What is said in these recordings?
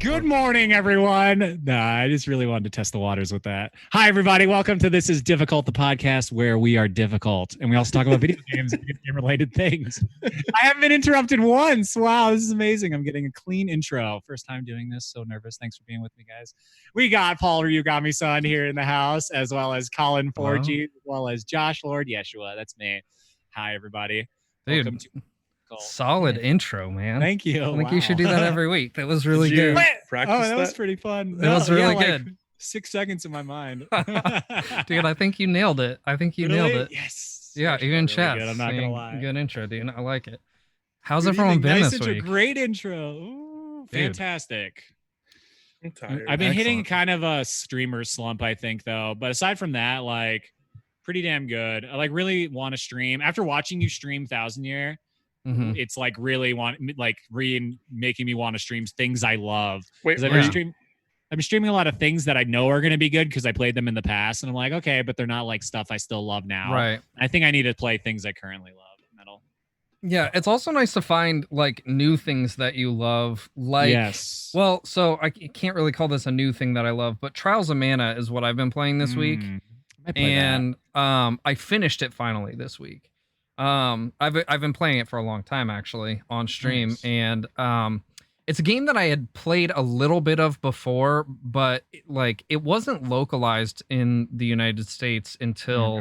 Good morning, everyone. Nah, I just really wanted to test the waters with that. Hi, everybody. Welcome to This is Difficult, the podcast where we are difficult. And we also talk about video games and game-related things. I haven't been interrupted once. Wow, this is amazing. I'm getting a clean intro. First time doing this. So nervous. Thanks for being with me, guys. We got Paul Ryugami-san here in the house, as well as Colin Forgy, as well as Josh Lord Yeshua. That's me. Hi, everybody. Dude. Welcome to Solid intro, man. Thank you. I think you should do that every week. That was really good. That was pretty fun. That was really good. Like 6 seconds in my mind. Dude, I think you nailed it. Nailed it. Yes. Yeah, even chat. Really I'm not gonna lie. Good intro, dude. I like it. How's everyone been this week? Great intro. Ooh, fantastic. I'm tired. I've been hitting kind of a streamer slump, I think, though. But aside from that, like, pretty damn good. I like really want to stream. After watching you stream Thousand Year, it's like really making me want to stream things I love. Wait, I've been streaming a lot of things that I know are going to be good because I played them in the past, and I'm like, okay, but they're not like stuff I still love now. Right. I think I need to play things I currently love. Metal. Yeah, it's also nice to find like new things that you love. Like, yes. Well, so I can't really call this a new thing that I love, but Trials of Mana is what I've been playing this week, and I finished it finally this week. I've been playing it for a long time actually on stream, and it's a game that I had played a little bit of before, but like it wasn't localized in the United States until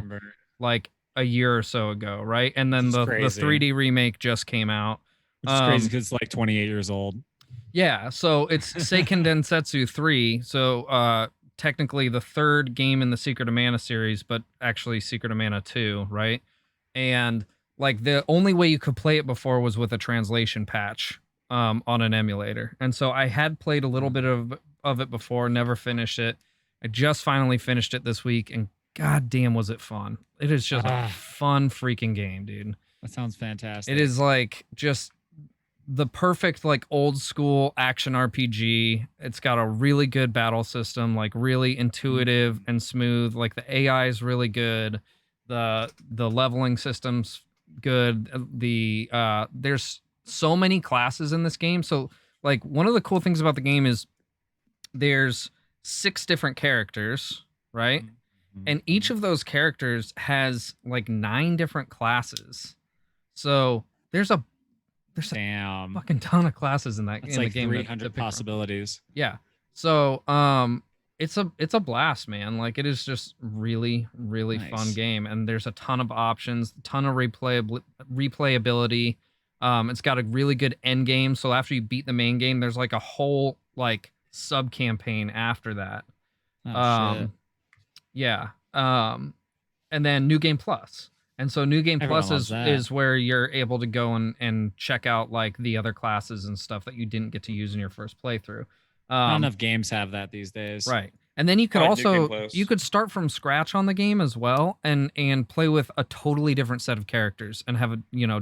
like a year or so ago, right? And then the 3D remake just came out. Which is crazy because it's like 28 years old. Yeah, so it's Seiken Densetsu 3, so technically the third game in the Secret of Mana series, but actually Secret of Mana 2, right? And like the only way you could play it before was with a translation patch on an emulator. And so I had played a little bit of it before, never finished it. I just finally finished it this week, and goddamn was it fun. It is just a fun freaking game, dude. That sounds fantastic. It is like just the perfect like old school action RPG. It's got a really good battle system, like really intuitive and smooth. Like the AI is really good. The leveling system's good. There's so many classes in this game. So like one of the cool things about the game is there's 6 different characters, right? And each of those characters has like 9 different classes. So there's a fucking ton of classes in that That's in like the game. 300 possibilities. Yeah. So it's a blast, man. Like it is just really fun game, and there's a ton of options, a ton of replayability. It's got a really good end game, so after you beat the main game, there's like a whole like sub campaign after that. Shit. Yeah. And then New Game Plus. And so New Game Plus is where you're able to go and check out like the other classes and stuff that you didn't get to use in your first playthrough. Not enough games have that these days. Right. And then you could you could start from scratch on the game as well and play with a totally different set of characters and have a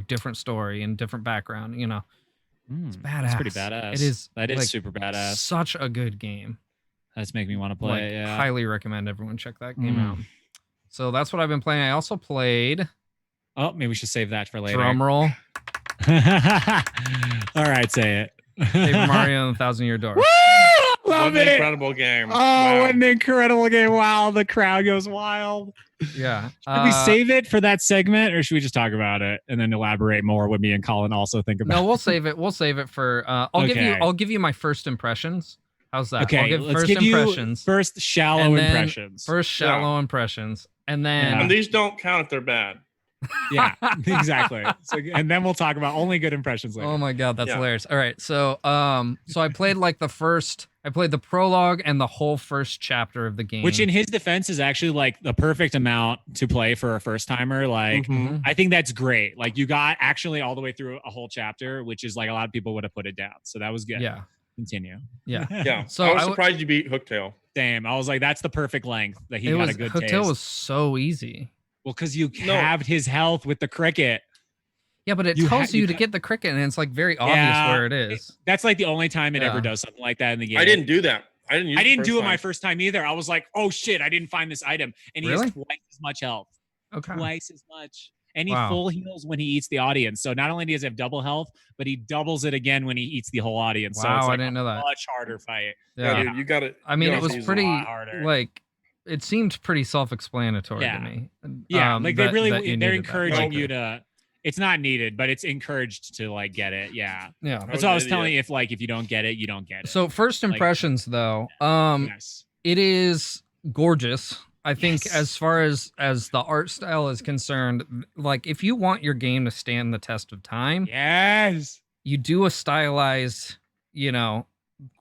different story and different background, It's badass. That's pretty badass. It is. That is like, super badass. Such a good game. That's making me want to play. Yeah. Highly recommend everyone check that game out. So that's what I've been playing. I also played. Oh, maybe we should save that for later. Drum roll. All right, say it. Paper Mario and the Thousand Year Door. Woo! Love what it. An incredible game. Oh, what an incredible game. Wow, the crowd goes wild. Yeah. Should we save it for that segment, or should we just talk about it and then elaborate more what me and Colin also think about? No, we'll save it. We'll save it for I'll give you my first impressions. How's that? Okay, I'll give let's first give impressions. You first shallow impressions. First shallow impressions. And then And these don't count if they're bad. Yeah, exactly. So, and then we'll talk about only good impressions later. Oh my god, that's hilarious. All right, so I played like I played the prologue and the whole first chapter of the game. Which in his defense is actually like the perfect amount to play for a first timer. Like I think that's great. Like you got actually all the way through a whole chapter, which is like a lot of people would have put it down. So that was good. Yeah. Continue. Yeah. Yeah. So I was surprised you beat Hooktail. Damn. I was like, that's the perfect length that he got a good taste. Hooktail was so easy. Well, because you halved his health with the cricket. Yeah, but it tells you to get the cricket, and it's like very obvious where it is. That's like the only time it ever does something like that in the game. I didn't do that. I didn't do it my first time either. I was like, oh shit, I didn't find this item. And he has twice as much health. Okay. Twice as much. and he full heals when he eats the audience. So not only does he have double health, but he doubles it again when he eats the whole audience. Wow, so it's like I didn't know that. Much harder fight. Yeah, dude, you got it. I mean, it was pretty like it seemed pretty self-explanatory to me. Yeah, like they're encouraging you to. It's not needed, but it's encouraged to like get it. Yeah. Yeah. That's what I was telling you. If you don't get it, you don't get it. So first impressions though, it is gorgeous. I think as far as the art style is concerned, like if you want your game to stand the test of time, you do a stylized,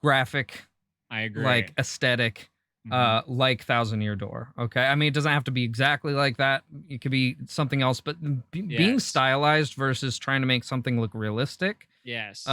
graphic, I agree, like aesthetic. Like Thousand Year Door. Okay. I mean, it doesn't have to be exactly like that. It could be something else, but being stylized versus trying to make something look realistic. Yes.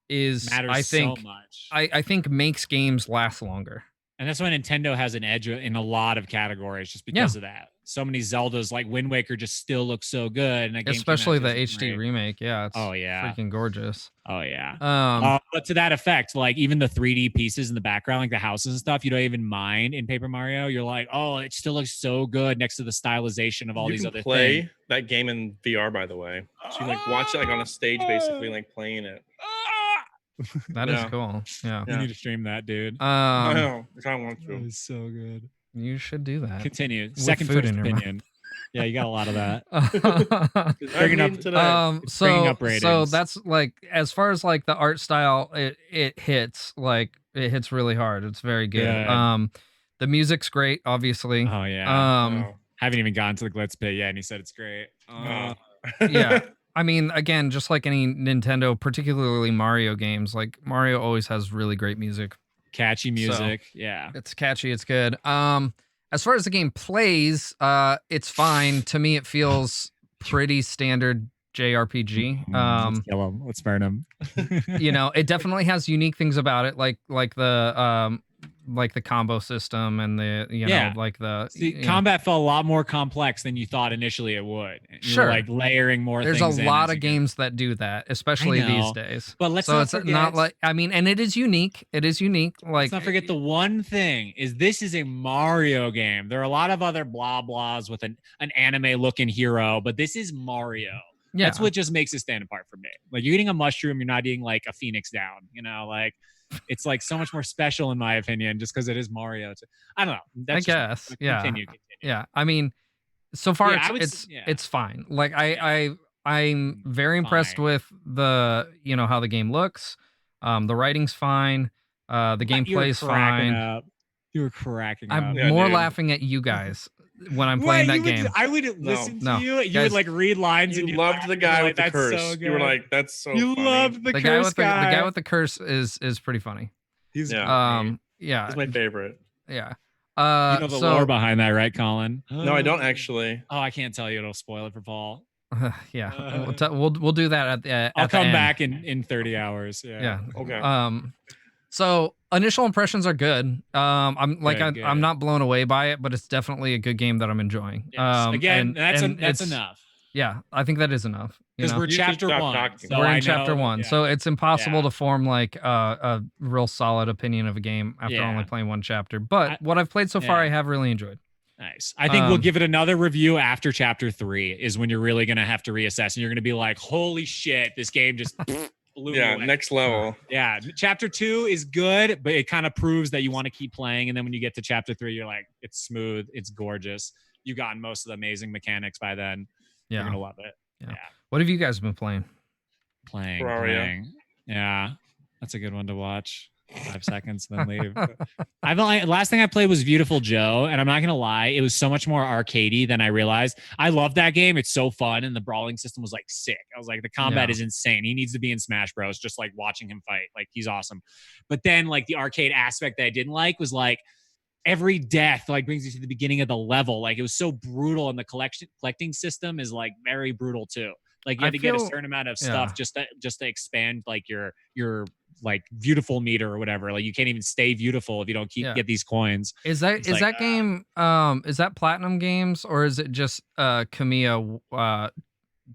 Is matters I think so much. I think makes games last longer. And that's why Nintendo has an edge in a lot of categories just because of that. So many Zeldas like Wind Waker just still look so good. And especially the HD remake. Yeah. It's freaking gorgeous. Oh yeah. But to that effect, like even the 3D pieces in the background, like the houses and stuff, you don't even mind in Paper Mario. You're like, oh, it still looks so good next to the stylization of all these other things. You can play that game in VR, by the way. So you can like watch it like on a stage, basically like playing it. That is cool. Yeah. You need to stream that, dude. I know. I want to. It's so good. You should do that. Continue. Second first opinion. Yeah, you got a lot of that. Bringing up ratings. So that's like as far as like the art style, it hits really hard. It's very good. The music's great, obviously. Oh yeah. Haven't even gotten to the Glitz Pit yet, and he said it's great. Yeah. I mean, again, just like any Nintendo, particularly Mario games, like Mario always has really great music. Catchy music. So, yeah. It's catchy, it's good. As far as the game plays, it's fine. To me, it feels pretty standard JRPG. Let's kill him. Let's burn him. It definitely has unique things about it, like the combo system and the combat felt a lot more complex than you thought initially it would. You were like layering more. There's things a lot of games that do that, especially these days. But let's not forget. Not like and it is unique. It is unique. Like let's not forget the one thing is this is a Mario game. There are a lot of other blah blahs with an anime looking hero, but this is Mario. Yeah. That's what just makes it stand apart for me. Like you're eating a mushroom, you're not eating like a phoenix down. Like. It's like so much more special in my opinion, just because it is Mario. I don't know. That's Continue. Yeah. I mean, so far it's fine. Like I'm very impressed with the how the game looks. The writing's fine. The gameplay is fine. You were cracking up. I'm more laughing at you guys when I'm playing that game. I would listen to you. You would like read lines. You and loved the guy with the curse. You were like, "That's so." You funny. loved the curse guy. The guy with the curse is pretty funny. He's he's my favorite. Yeah. You know the lore behind that, right, Colin? No, I don't actually. Oh, I can't tell you. It'll spoil it for Paul. Yeah. We'll do that at the. I'll come back in 30 hours. Yeah. Okay. So initial impressions are good. I'm not blown away by it, but it's definitely a good game that I'm enjoying. Yes. Again, that's enough. Yeah, I think that is enough. Because we're chapter 1. We're in chapter 1, so it's impossible to form like a real solid opinion of a game after only playing one chapter. But what I've played so far, I have really enjoyed. Nice. I think we'll give it another review after chapter 3 is when you're really going to have to reassess, and you're going to be like, holy shit, this game just blew away. Next level. Yeah, chapter 2 is good, but it kind of proves that you want to keep playing, and then when you get to chapter 3, you're like, it's smooth, it's gorgeous. You've gotten most of the amazing mechanics by then. You're going to love it. Yeah. What have you guys been playing? Playing. Yeah. That's a good one to watch. 5 seconds, then leave. Last thing I played was Beautiful Joe, and I'm not gonna lie, it was so much more arcadey than I realized. I love that game; it's so fun, and the brawling system was like sick. I was like, the combat is insane. He needs to be in Smash Bros. Just like watching him fight, like he's awesome. But then, like the arcade aspect that I didn't like was like every death like brings you to the beginning of the level. Like it was so brutal, and the collecting system is like very brutal too. Like you had to get a certain amount of stuff just to expand like your like beautiful meter or whatever. Like you can't even stay beautiful if you don't get these coins. Is that game is that Platinum Games, or is it just Kamiya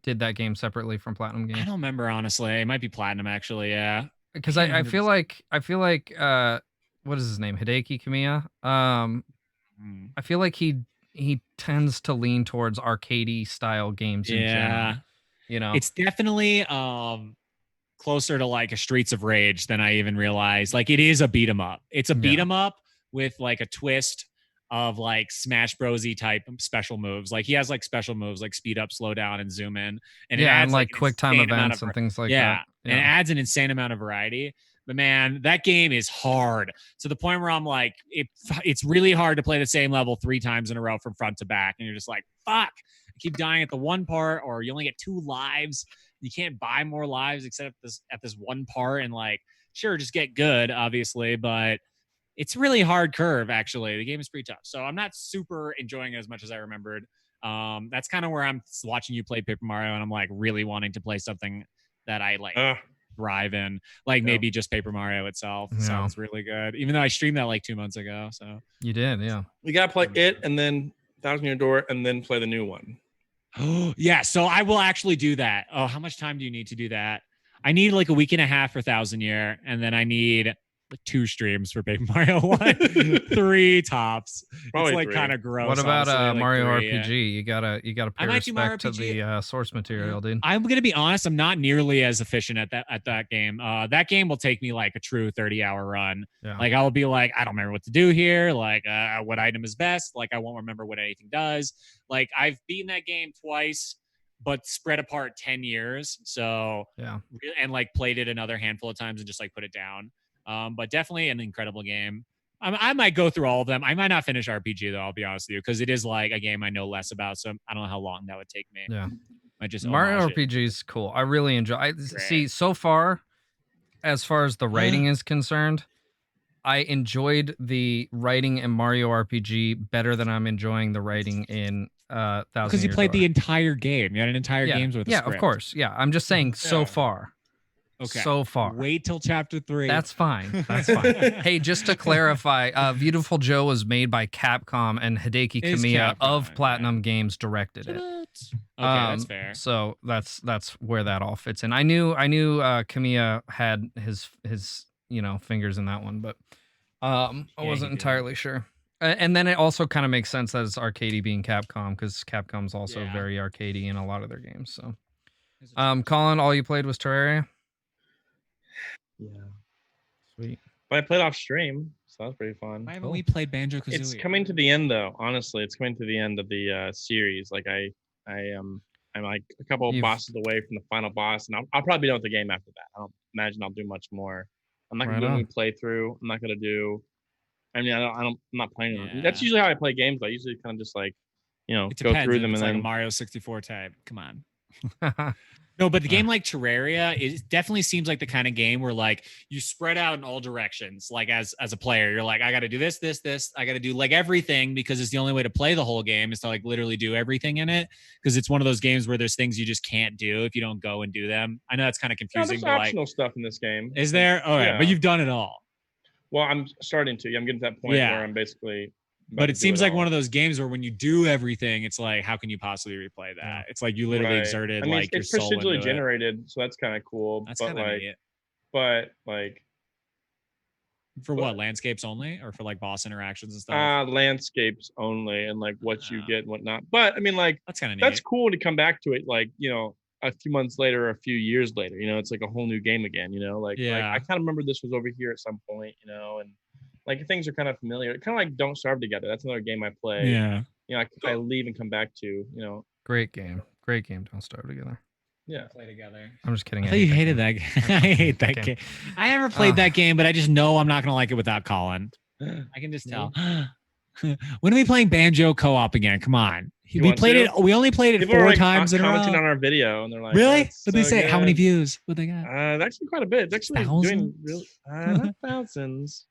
did that game separately from Platinum Games? I don't remember honestly. It might be Platinum actually, yeah. Because I feel like what is his name? Hideki Kamiya. I feel like he he tends to lean towards arcadey style games in general. You know, it's definitely closer to like a Streets of Rage than I even realized. Like it is a beat 'em up. It's a beat 'em up with like a twist of like Smash Brosy type special moves. Like he has like special moves like speed up, slow down, and zoom in, and it adds and like quick time events and things like that. And it adds an insane amount of variety. But man, that game is hard to the point where I'm like, it's really hard to play the same level 3 times in a row from front to back, and you're just like, fuck. I keep dying at the one part, or you only get 2 lives. You can't buy more lives except at this one part, and like, sure, just get good, obviously, but it's really hard curve. Actually, the game is pretty tough, so I'm not super enjoying it as much as I remembered. That's kind of where I'm watching you play Paper Mario, and I'm like really wanting to play something that I like thrive in, like maybe just Paper Mario itself. Sounds really good, even though I streamed that like 2 months ago. So you did, you gotta play it and then Thousand Year Door and then play the new one. Oh yeah, so I will actually do that. Oh, how much time do you need to do that? I need like a week and a half for 1000 Year, and then I need 2 streams for Paper Mario 1. 3 tops. Probably it's like 3. kind of gross. What about like Mario 3, RPG? You gotta pay respect to the source material, dude. I'm gonna be honest. I'm not nearly as efficient at that game. That game will take me like a true 30-hour run. Yeah. Like I'll be like, I don't remember what to do here. Like what item is best. Like I won't remember what anything does. Like I've beaten that game twice, but spread apart 10 years. So and like played it another handful of times and just like put it down. But definitely an incredible game. I might go through all of them. I might not finish RPG though. I'll be honest with you, because it is like a game I know less about. So I don't know how long that would take me. Yeah, I just Mario RPG is cool. I really enjoy. I see so far, as far as the writing is concerned, I enjoyed the writing in Mario RPG better than I'm enjoying the writing in Thousand. Because you played the entire game. You had an entire game's worth of script. Of course. Yeah, I'm just saying so far. Okay. So far. Wait till chapter 3. That's fine. That's fine. Hey, just to clarify, Beautiful Joe was made by Capcom, and Hideki Kamiya of Platinum Games directed it. Okay, that's fair. So that's where that all fits in. I knew Kamiya had his fingers in that one, but I wasn't entirely sure. And then it also kind of makes sense that it's arcadey being Capcom, because Capcom's also very arcadey in a lot of their games. So, Colin, all you played was Terraria? Yeah. Sweet. But I played off stream, so that was pretty fun. Why haven't we played Banjo-Kazooie? It's coming to the end, though. Honestly, it's coming to the end of the series. Like I'm like a couple of bosses away from the final boss, and I'll probably be done with the game after that. I don't imagine I'll do much more. I'm not gonna do any playthrough. I'm not gonna do. I mean, I'm not playing them. That's usually how I play games. I usually kind of just like, go through them and then like a Mario 64 type. Come on. No, but the game like Terraria, it definitely seems like the kind of game where like you spread out in all directions. Like as a player, you're like, I got to do this. I got to do like everything, because it's the only way to play the whole game is to like literally do everything in it. Because it's one of those games where there's things you just can't do if you don't go and do them. I know that's kind of confusing. No, there's optional stuff in this game. Is there? Oh, yeah. But you've done it all. Well, I'm starting to. I'm getting to that point where I'm basically. But it seems like one of those games where when you do everything, it's like, how can you possibly replay that? Yeah. It's like you literally exerted like your soul into it. It's procedurally generated, so that's kind of cool. That's kind of neat. But like, for what, landscapes only, or for like boss interactions and stuff? Landscapes only, and like what you get and whatnot. But I mean, like, that's kind of neat. That's cool to come back to it, like, a few months later or a few years later. It's like a whole new game again. Like I kind of remember this was over here at some point. And like things are kind of familiar. Kind of like Don't Starve Together. That's another game I play. Yeah. I leave and come back to. Great game. Don't Starve Together. Yeah. Play together. I'm just kidding. I thought you hated that game. I hate that game. I never played that game, but I just know I'm not gonna like it without Colin. I can just tell. When are we playing Banjo co-op again? Come on. We played it. We only played it People 4 like times in a row. Commenting on our video, and they're like, "Really? What they so say? good. How many views? What they got? Actually quite a bit. It's actually doing really not thousands.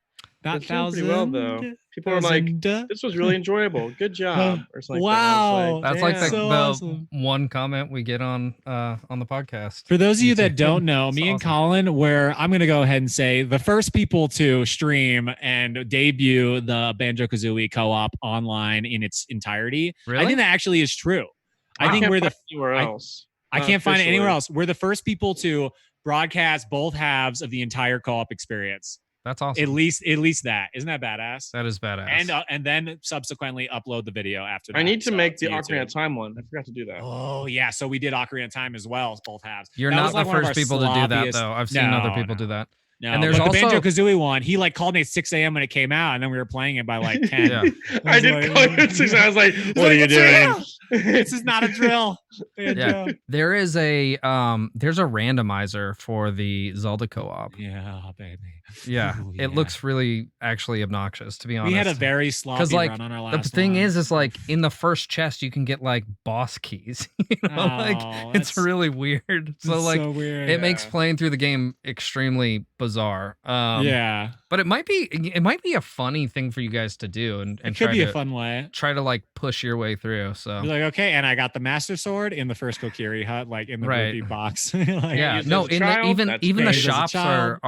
Not thousands. Pretty well though. People are like, "This was really enjoyable. Good job." Or something. Wow, that's like the awesome. one comment we get on the podcast. For those of you that don't know, me and Colin, I'm going to go ahead and say the first people to stream and debut the Banjo-Kazooie co-op online in its entirety. Really? I think that actually is true. I think we're anywhere else. I can't find it anywhere else. We're the first people to broadcast both halves of the entire co-op experience. That's awesome. At least that. Isn't that badass? That is badass. And then subsequently upload the video after that. I need to make the YouTube. Ocarina of Time one. I forgot to do that. Oh yeah, so we did Ocarina of Time as well, both halves. You're that not was like the one of first our people to do that sloppiest- though. I've seen other people do that. No, and there's but also the Banjo-Kazooie one. He like called me at 6 a.m. when it came out, and then we were playing it by like 10. Yeah. I did call you at 6. I was like, "What are you doing? This is not a drill." Yeah, there is a there's a randomizer for the Zelda co-op. Yeah, baby. Yeah, Ooh, it looks really actually obnoxious, to be honest. We had a very sloppy like, run on our last the thing one. is like in the first chest you can get like boss keys. Like it's really weird. So like so weird. it makes playing through the game extremely bizarre. Yeah, but it might be a funny thing for you guys to do and it could be a fun way. Try to like push your way through. So be like, okay, and I got the Master Sword in the first Kokiri hut, like in the rupee box. Like, yeah, no, even the shops are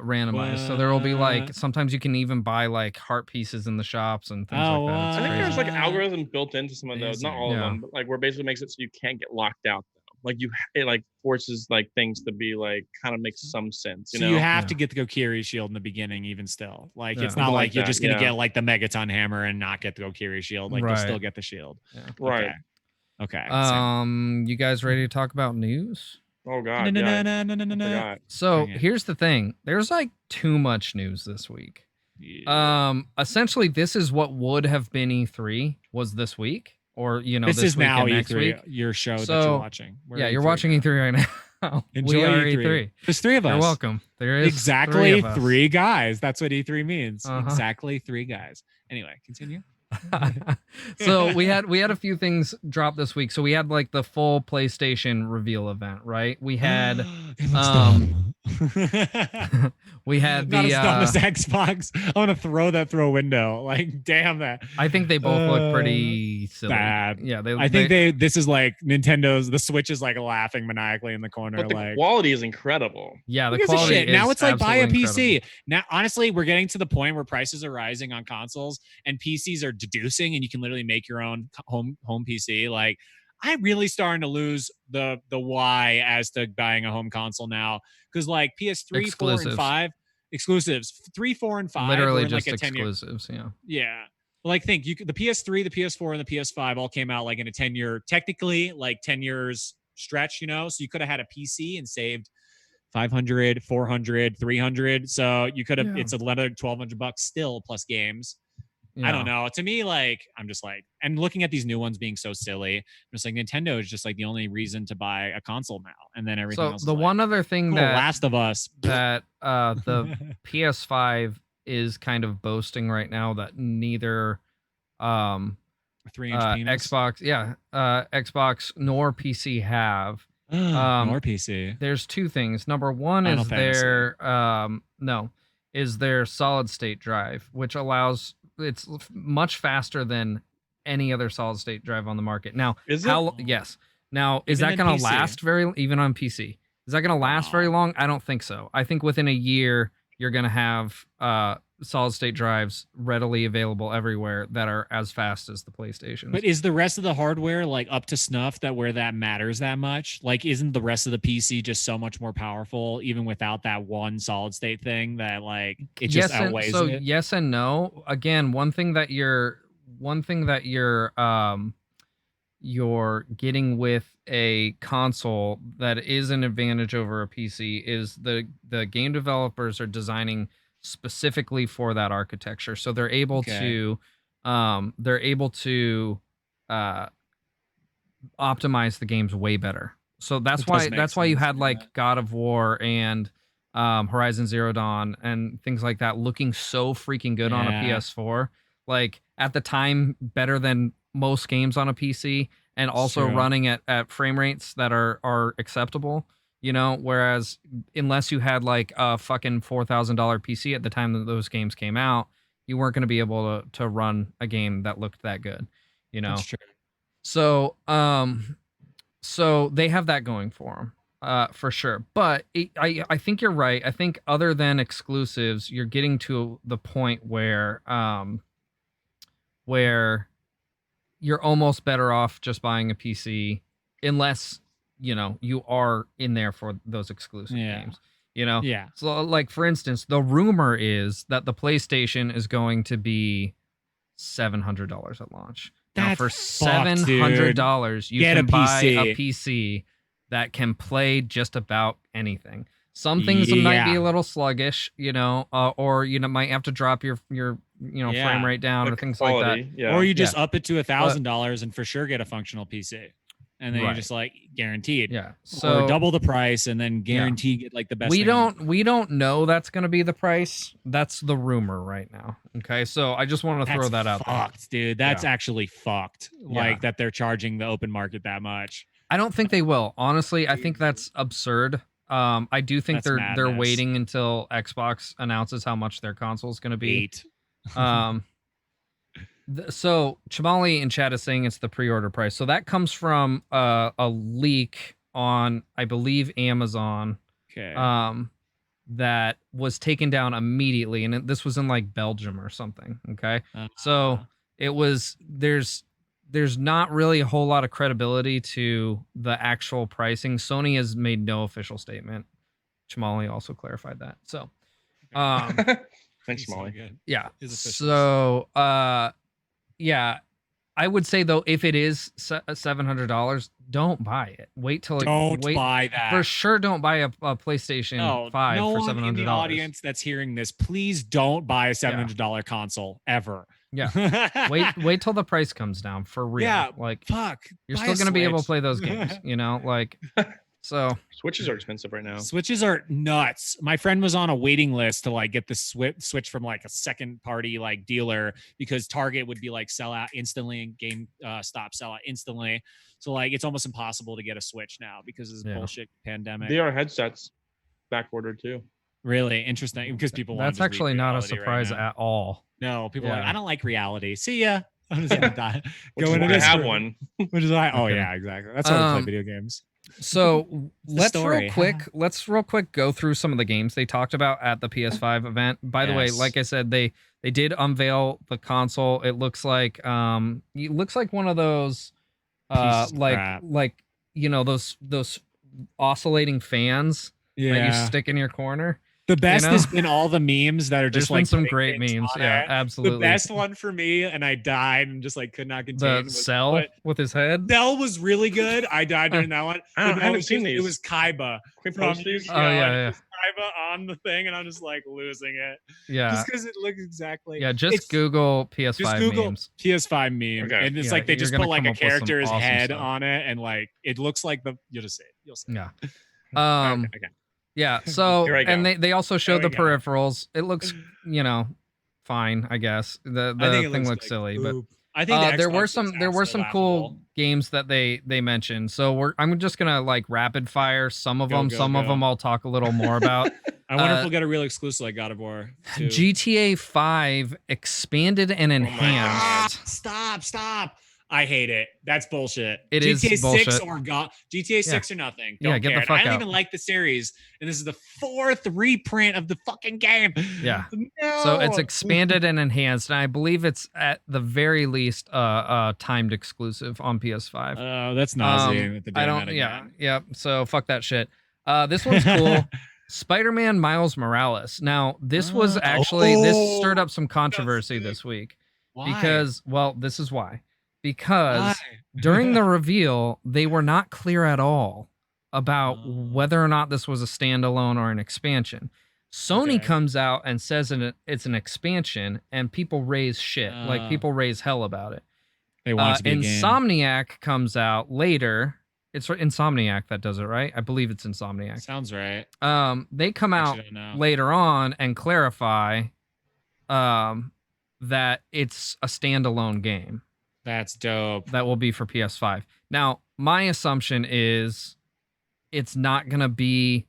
randomized, so there will be like sometimes you can even buy like heart pieces in the shops and things like that. I think there's like algorithm built into some of those, not all of them, but like where basically makes it so you can't get locked out. Like it like forces like things to be like kind of makes some sense. You know? You have to get the Kokiri shield in the beginning, even still. Like it's not like you're just gonna get like the Megaton hammer and not get the Kokiri shield. Like you'll still get the shield. Yeah. Right. Okay. You guys ready to talk about news? Oh god. No. So here's the thing. There's like too much news this week. Yeah. Essentially, this is what would have been E3 was this week. Or this is now E3, your show that you're watching. You're watching E3 right now. Enjoy we are E3. There's 3 of us. You're welcome. There is exactly 3 guys. That's what E3 means. Exactly 3 guys. Anyway, continue. So we had a few things drop this week. So we had like the full PlayStation reveal event, right? We had we had not the as dumb as Xbox. I want to throw that through a window. Like, damn that. I think they both look pretty silly. Bad. Yeah, I think this is like Nintendo's. The Switch is like laughing maniacally in the corner. But the like quality is incredible. Yeah, the quality. Is now it's like buy a PC. Incredible. Now, honestly, we're getting to the point where prices are rising on consoles and PCs are deducing, and you can literally make your own home PC. Like, I'm really starting to lose the why as to buying a home console now, because like PS3, 4, and 5 exclusives, 3, 4, and 5 literally just like exclusives. Yeah. Like think the PS3, the PS4, and the PS5 all came out like in a 10-year, technically like 10 years stretch, you know? So you could have had a PC and saved 500, 400, 300. So you could have, it's another $1,200 still plus games. I don't know. To me, like, I'm just like, and looking at these new ones being so silly, I'm just like, Nintendo is just like the only reason to buy a console now. And then everything else. So the one other thing that Last of Us, that the PS5 is kind of boasting right now that neither 3-inch penis? Xbox nor PC have. Nor PC. There's 2 things. Number one is their solid state drive, which allows it's much faster than any other solid state drive on the market. Now, yes. Now, is that going to last even on PC? Is that going to last very long? I don't think so. I think within a year you're going to have solid state drives readily available everywhere that are as fast as the PlayStation. But is the rest of the hardware like up to snuff where that matters that much? Like, isn't the rest of the PC just so much more powerful even without that one solid state thing that like it just outweighs it? Yes and no. Again, one thing that you're getting with a console that is an advantage over a PC is the game developers are designing specifically for that architecture, so they're able to optimize the games way better. So that's why you had like God of War and Horizon Zero Dawn and things like that looking so freaking good on a PS4, like at the time better than most games on a PC, and also running at frame rates that are acceptable. You know, whereas unless you had like a fucking $4,000 PC at the time that those games came out, you weren't going to be able to run a game that looked that good. You know, that's true. So so they have that going for them, for sure. But I think you're right. I think other than exclusives, you're getting to the point where you're almost better off just buying a PC, unless you know you are in there for those exclusive games. You know? Yeah. So, like, for instance, the rumor is that the PlayStation is going to be $700 at launch. Now, for $700, you can buy a PC that can play just about anything. Some things might be a little sluggish, you know, or you know might have to drop your frame rate down or things like that. Yeah. Or you just up it to $1,000 and for sure get a functional PC. And then you're just like guaranteed. Yeah. So or double the price and then guarantee get like the best. We don't know that's going to be the price. That's the rumor right now. Okay. So I just want to throw that out there. Dude. That's actually fucked. Like that they're charging the open market that much. I don't think they will. Honestly, I think that's absurd. I do think they're waiting until Xbox announces how much their console is going to be. So Chamali in chat is saying it's the pre-order price. So that comes from a leak on, I believe, Amazon. Okay. That was taken down immediately, and this was in like Belgium or something. Okay. So it was there's not really a whole lot of credibility to the actual pricing. Sony has made no official statement. Chamali also clarified that. So, thanks, Chamali. Yeah. So, yeah, I would say though, if it is $700, don't buy it. Wait till buy that for sure. Don't buy a PlayStation 5 for $700. In the audience that's hearing this, please don't buy a $700 console ever. Yeah. Wait till the price comes down for real. Yeah. Like, fuck. You're still gonna be able to play those games. You know, like. So Switches are expensive right now. Switches are nuts. My friend was on a waiting list to like get the Switch from like a second party like dealer because Target would be like sell out instantly and GameStop sell out instantly. So like it's almost impossible to get a Switch now because of this bullshit pandemic. VR headsets back ordered too. Really interesting because people want. That's actually not a surprise at all. No, people are like, I don't like reality. See ya. I'm just gonna die. Go into this. Have one. Which is why. Oh yeah, exactly. That's how we play video games. So let's real quick go through some of the games they talked about at the PS5 event. By the way, like I said, they did unveil the console. It looks like one of those like you know those oscillating fans that you stick in your corner. The best has been all the memes that are just There's been some great memes. Yeah, absolutely. The best one for me, and I died and just like could not contain. The Cell with his head. Cell was really good. I died during that one. I haven't seen these. It was Kaiba. Kaiba on the thing, and I'm just like losing it. Yeah, just because it looks exactly. Yeah, just Google PS5 memes. PS5 meme, and it's like they just put like a character's head on it, and like it looks like you'll just see it. You'll see. Yeah. Okay. Yeah, so and they also showed the peripherals. It looks, fine, I guess. The thing looks silly, but I think there were some cool games that they mentioned. So I'm just gonna like rapid fire some of them. Some of them I'll talk a little more about. I wonder if we'll get a real exclusive like God of War 2. GTA 5 expanded and enhanced. Stop. I hate it. That's bullshit. It GTA is bullshit. 6 or GTA 6 or nothing. Don't get care. the fuck I don't out. even like the series, and this is the 4th reprint of the fucking game. Yeah. No. So it's expanded and enhanced, and I believe it's at the very least timed exclusive on PS5. Oh, that's nauseating. Yeah. So fuck that shit. This one's cool. Spider-Man Miles Morales. Now, this was actually this stirred up some controversy this week. Why? Because this is why. Because during the reveal, they were not clear at all about whether or not this was a standalone or an expansion. Sony comes out and says it's an expansion, and people raise shit. Like, people raise hell about it. They want it to be Insomniac comes out later. It's Insomniac that does it, right? I believe it's Insomniac. Sounds right. They come out later on and clarify that it's a standalone game. That's dope. That will be for PS5. Now, my assumption is it's not going to be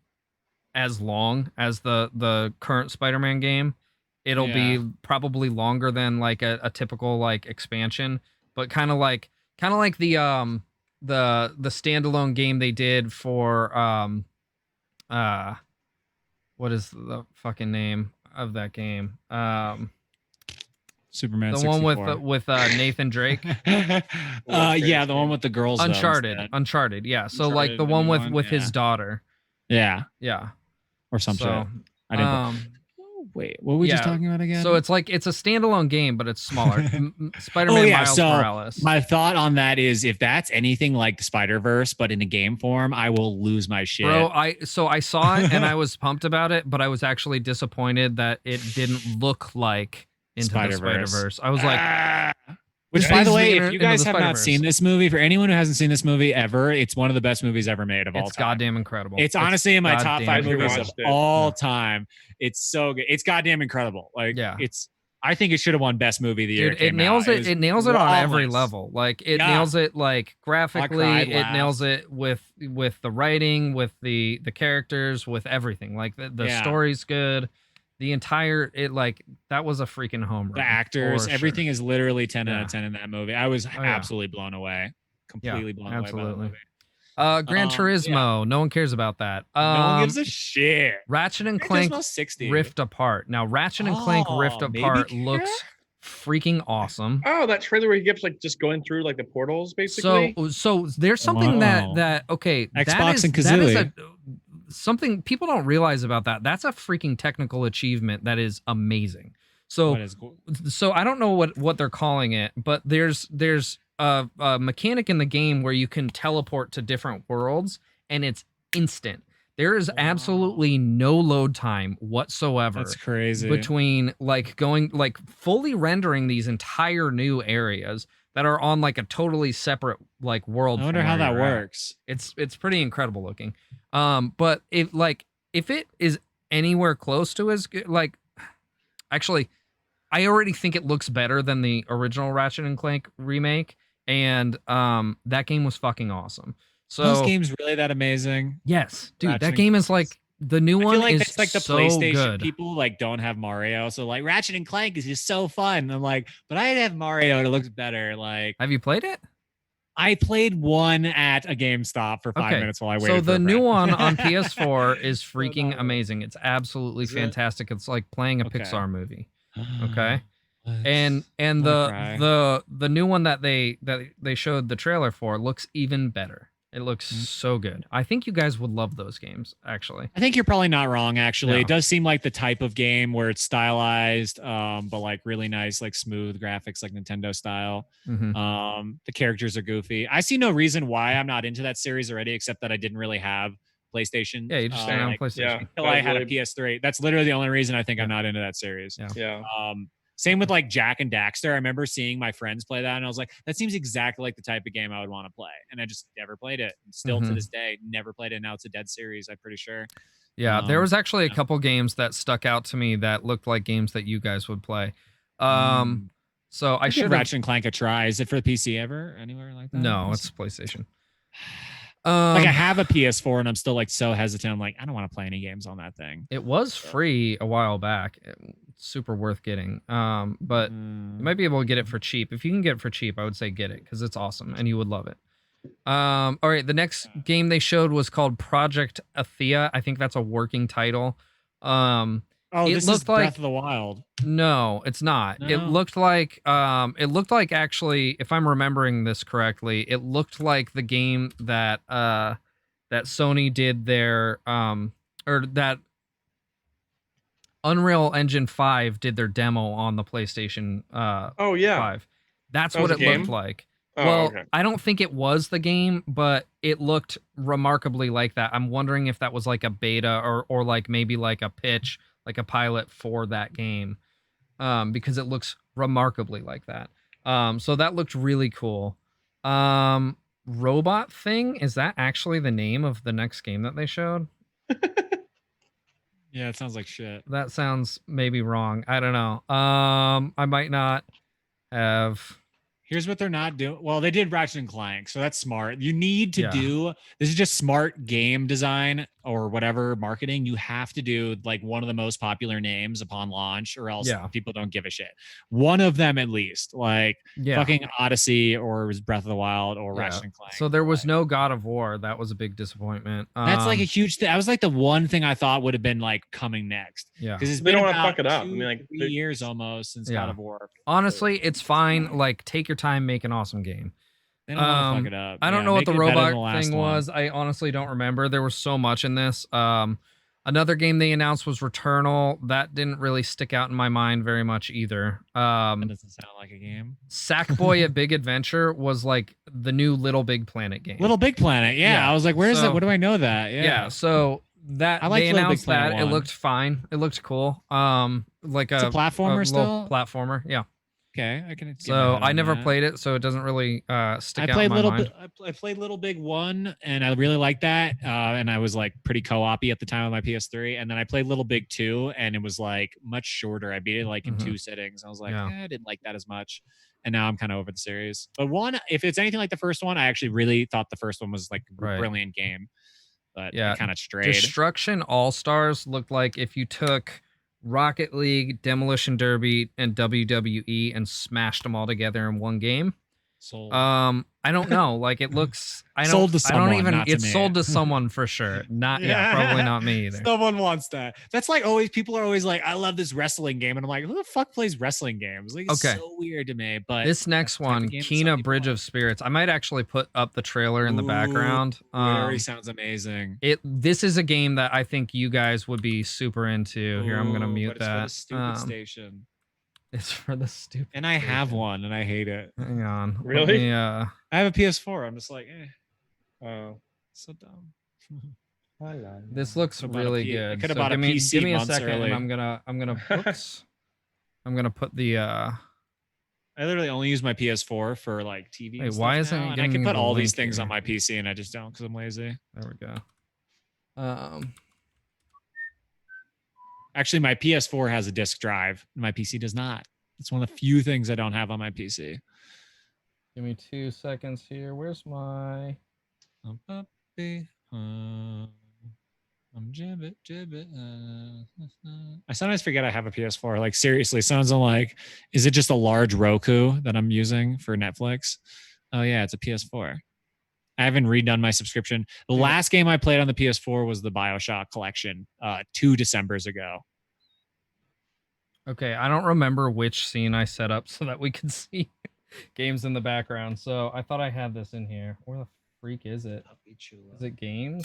as long as the current Spider-Man game. It'll be probably longer than like a typical like expansion, but kind of like the standalone game they did for what is the fucking name of that game? Superman the 64. one with Nathan Drake. The one with the girls. Uncharted. Yeah. So like the one with his daughter. Yeah. Yeah. or some shit. So, I didn't. Wait, what were we just talking about again? So it's like it's a standalone game, but it's smaller. Spider-Man Oh yeah, Miles so Morales. my thought on that is if that's anything like the Spider-Verse, but in a game form, I will lose my shit. Bro, I saw it and I was pumped about it, but I was actually disappointed that it didn't look like Into the Spider-Verse. I was like, which, by the way, if you Into guys the have not Spider-Verse. seen this movie, for anyone who hasn't seen this movie ever, it's one of the best movies ever made of all time. It's goddamn incredible. It's honestly in my top 5 incredible. movies of all time. It's so good. It's goddamn incredible. Like, I think it should have won Best Movie of the Year. Dude, it nails it. It nails it on every level. Like it nails it like graphically. It nails it with the writing, with the characters, with everything. Like the story's good. The entire that was a freaking home run. The actors, everything is literally 10 out of 10 in that movie. I was absolutely blown away. Completely blown away by the movie. Gran Turismo. No one cares about that. No one gives a shit. Ratchet and Clank Rift Apart. Now, Ratchet and Clank Rift Apart looks freaking awesome. Oh, that trailer where he keeps like just going through like the portals, basically. So there's something that Xbox and Kazooie. That is something people don't realize about that. That's a freaking technical achievement that is amazing. So I don't know what they're calling it, but there's a mechanic in the game where you can teleport to different worlds and it's instant. There is absolutely no load time whatsoever. That's crazy. Between fully rendering these entire new areas that are on like a totally separate world. I wonder how that works. It's pretty incredible looking. But if it is anywhere close to as good, actually, I already think it looks better than the original Ratchet and Clank remake. And that game was fucking awesome. So those games really that amazing? Yes, dude. That game is like the new one. I feel is that's like the so PlayStation good. people don't have Mario, so Ratchet and Clank is just so fun. And I'm like, but I have Mario and it looks better. Have you played it? I played one at a GameStop for 5 minutes while I waited. So the new one on PS4 is freaking amazing. It's absolutely fantastic. It's like playing a Pixar movie. Okay. And the new one that they showed the trailer for looks even better. It looks so good. I think you guys would love those games, actually. I think you're probably not wrong, actually. No. It does seem like the type of game where it's stylized, but really nice, smooth graphics, like Nintendo style. Mm-hmm. The characters are goofy. I see no reason why I'm not into that series already, except that I didn't really have PlayStation. Yeah, you just didn't have PlayStation. Until I had a PS3. That's literally the only reason I think I'm not into that series. Yeah. Same with Jak and Daxter. I remember seeing my friends play that, and I was like, that seems exactly like the type of game I would want to play. And I just never played it. And still to this day, never played it. Now it's a dead series, I'm pretty sure. Yeah, there was actually a couple games that stuck out to me that looked like games that you guys would play. So I should Ratchet and Clank a try. Is it for the PC ever? Anywhere like that? No, it's PlayStation. I have a PS4 and I'm still so hesitant. I'm like, I don't want to play any games on that thing. It was free a while back. It's super worth getting. But you might be able to get it for cheap. If you can get it for cheap, I would say get it because it's awesome and you would love it. All right, the next game they showed was called Project Athea. I think that's a working title. This is Breath of the Wild. No, it's not. No. It looked like actually, if I'm remembering this correctly, it looked like the game that that Sony did their or that Unreal Engine 5 did their demo on the PlayStation 5. That's what it looked like. I don't think it was the game, but it looked remarkably like that. I'm wondering if that was like a beta or maybe like a pitch, like a pilot for that game, because it looks remarkably like that. So that looked really cool. Robot Thing, is that actually the name of the next game that they showed? Yeah, it sounds like shit. That sounds maybe wrong. I don't know. I might not have. Here's what they're not doing. Well, they did Ratchet and Clank, so that's smart. You need to do, this is just smart game design or whatever marketing. You have to do one of the most popular names upon launch or else people don't give a shit. One of them at least, fucking Odyssey or it was Breath of the Wild or Ratchet and Clank. So there was no God of War. That was a big disappointment. That's a huge thing. That was the one thing I thought would have been coming next. Yeah. Because it's they been don't about want to fuck it up. 3 years almost since God of War. Honestly, it's fine. Take your time, make an awesome game. They don't want to fuck it up. I don't know what the robot thing was. I honestly don't remember. There was so much in this. Another game they announced was Returnal. That didn't really stick out in my mind very much either. That doesn't sound like a game. Sackboy: A Big Adventure was like the new Little Big Planet game. Little Big Planet, yeah. I was like, where's that? What do I know that? Yeah. So that they announced that it looked fine. It looked cool. Like it's a platformer still. Platformer, yeah. Okay, I can. So I never played it, so it doesn't really stick out in my mind. I played Little Big 1, and I really liked that. And I was like pretty co-op-y at the time on my PS3. And then I played Little Big 2, and it was like much shorter. I beat it like in 2 sittings. I was like, I didn't like that as much. And now I'm kind of over the series. But one, if it's anything like the first one, I actually really thought the first one was like a brilliant game. But yeah, kind of strayed. Destruction All-Stars looked like if you took Rocket League, Demolition Derby, and WWE and smashed them all together in one game. Sold. I don't know. Like it looks. Sold to someone. It's sold to someone for sure. Not probably not me either. Someone wants that. That's like always. People are always like, I love this wrestling game, and I'm like, who the fuck plays wrestling games? Like, it's so weird to me. But this next one, Kena Bridge of Spirits, I might actually put up the trailer in the background. It already sounds amazing. This is a game that I think you guys would be super into. Here, I'm gonna mute that. It's for the stupid station. It's for the stupid. And I have one, and I hate it. Hang on. Really? Yeah. I have a PS4. I'm just like, oh, so dumb. This looks really good. I could have bought a PC give me a months second, early. and I'm gonna oops. I'm gonna put the. I literally only use my PS4 for like TV. Wait, why isn't it? And I can put all these things on my PC, and I just don't because I'm lazy. There we go. Actually, my PS4 has a disc drive. My PC does not. It's one of the few things I don't have on my PC. Give me 2 seconds here. Where's my? Jibbit. I sometimes forget I have a PS4. Like seriously, sounds like, is it just a large Roku that I'm using for Netflix? Oh yeah, it's a PS4. I haven't redone my subscription. The last game I played on the PS4 was the BioShock collection 2 Decembers ago. Okay, I don't remember which scene I set up so that we could see games in the background. So I thought I had this in here. Where the freak is it? Is it games?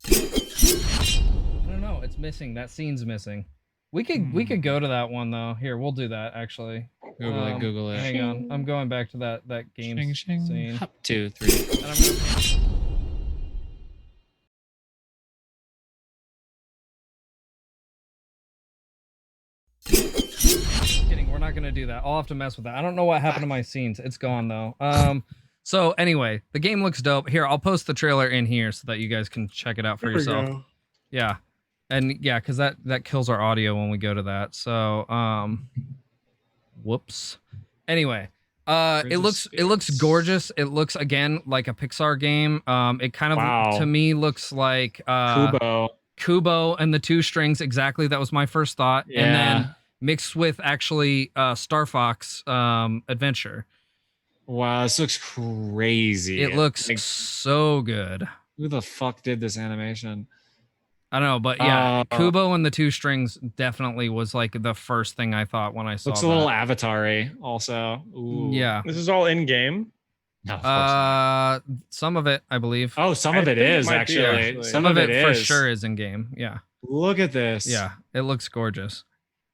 I don't know. It's missing. That scene's missing. We could go to that one though. Here, we'll do that actually. Google it. Hang on. I'm going back to that game scene. 2, 3. And I'm gonna... Kidding, we're not gonna do that. I'll have to mess with that. I don't know what happened to my scenes. It's gone though. So anyway, the game looks dope. Here, I'll post the trailer in here so that you guys can check it out for yourself. Yeah. And yeah, because that kills our audio when we go to that. So whoops. Anyway, it looks gorgeous. It looks again like a Pixar game. It kind of to me looks like Kubo and the 2 strings. Exactly, that was my first thought. Yeah. And then mixed with actually Star Fox Adventure. Wow, this looks crazy. It looks like, so good. Who the fuck did this animation? I don't know, but yeah, Kubo and the 2 strings definitely was like the first thing I thought when I saw. Looks a little Avatar-y also. Ooh. Yeah. This is all in game. No, some of it, I believe. Oh, some of it is actually. Some of it for sure is in game. Yeah. Look at this. Yeah, it looks gorgeous.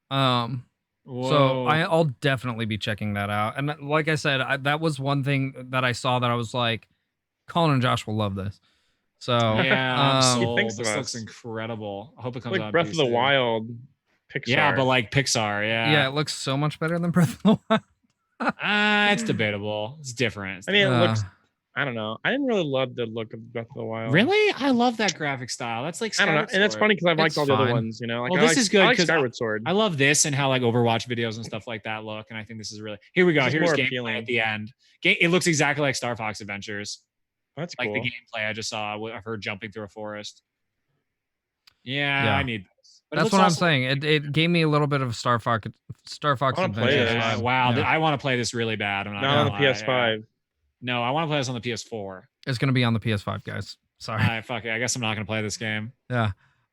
Whoa. So I'll definitely be checking that out. And like I said, that was one thing that I saw that I was like, Colin and Josh will love this. So yeah, this looks incredible. I hope it comes out. Like Breath of the Wild, Pixar. Yeah, but like Pixar. Yeah. Yeah, it looks so much better than Breath of the Wild. It's debatable. It's different. I mean, it looks. I don't know. I didn't really love the look of Breath of the Wild. Really? I love that graphic style. That's like Skyward Sword. And that's funny because I've liked all the other ones. You know, like well, this is good because Skyward Sword. I love this and how like Overwatch videos and stuff like that look. And I think this is really. Here we go. Here's gameplay at the end. It looks exactly like Star Fox Adventures. That's like cool. The gameplay I just saw of her jumping through a forest. Yeah. I need this. But that's what I'm saying. It gave me a little bit of Star Fox Adventures. Wow, I want to play this really bad. I'm not on the PS5. No, I want to play this on the PS4. It's going to be on the PS5, guys. Sorry. Fuck it. I guess I'm not going to play this game. Yeah.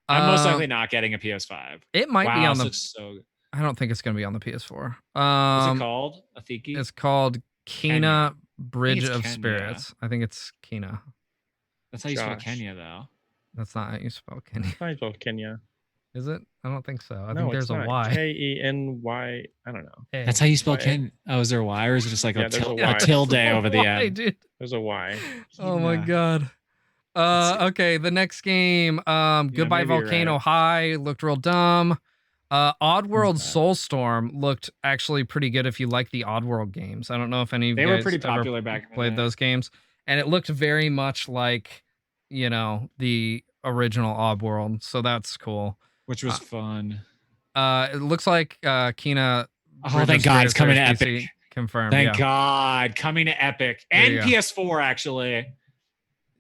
I'm most likely not getting a PS5. It might be on the. So good. I don't think it's going to be on the PS4. What's it called? Athiki? It's called Kena Bridge it's of Kenya. Spirits. I think it's Kina. That's how you spell Josh. Kenya, though. That's not how you spell Kenya. I spell Kenya. Is it? I don't think so. I No, think there's it's a not. Y. Keny. I don't know. That's how you spell Y. Kenya. Oh, is there a Y, or is it just like Yeah, a, there's a a Y. tilde There's a over the Y, end? dude. There's a Y. Oh my Kenya. god. Okay, the next game, Goodbye maybe you're Volcano right. High looked real dumb. Oddworld Who's that? Soulstorm looked actually pretty good if you like the Oddworld games. I don't know if any of They you were guys pretty ever popular back in the played day. those games, and it looked very much like, you know, the original Oddworld, so that's cool. Which was fun. It looks like Kina. Oh, thank God, it's coming to Epic. Confirmed. Thank yeah. God, coming to Epic There and you go. PS4 actually.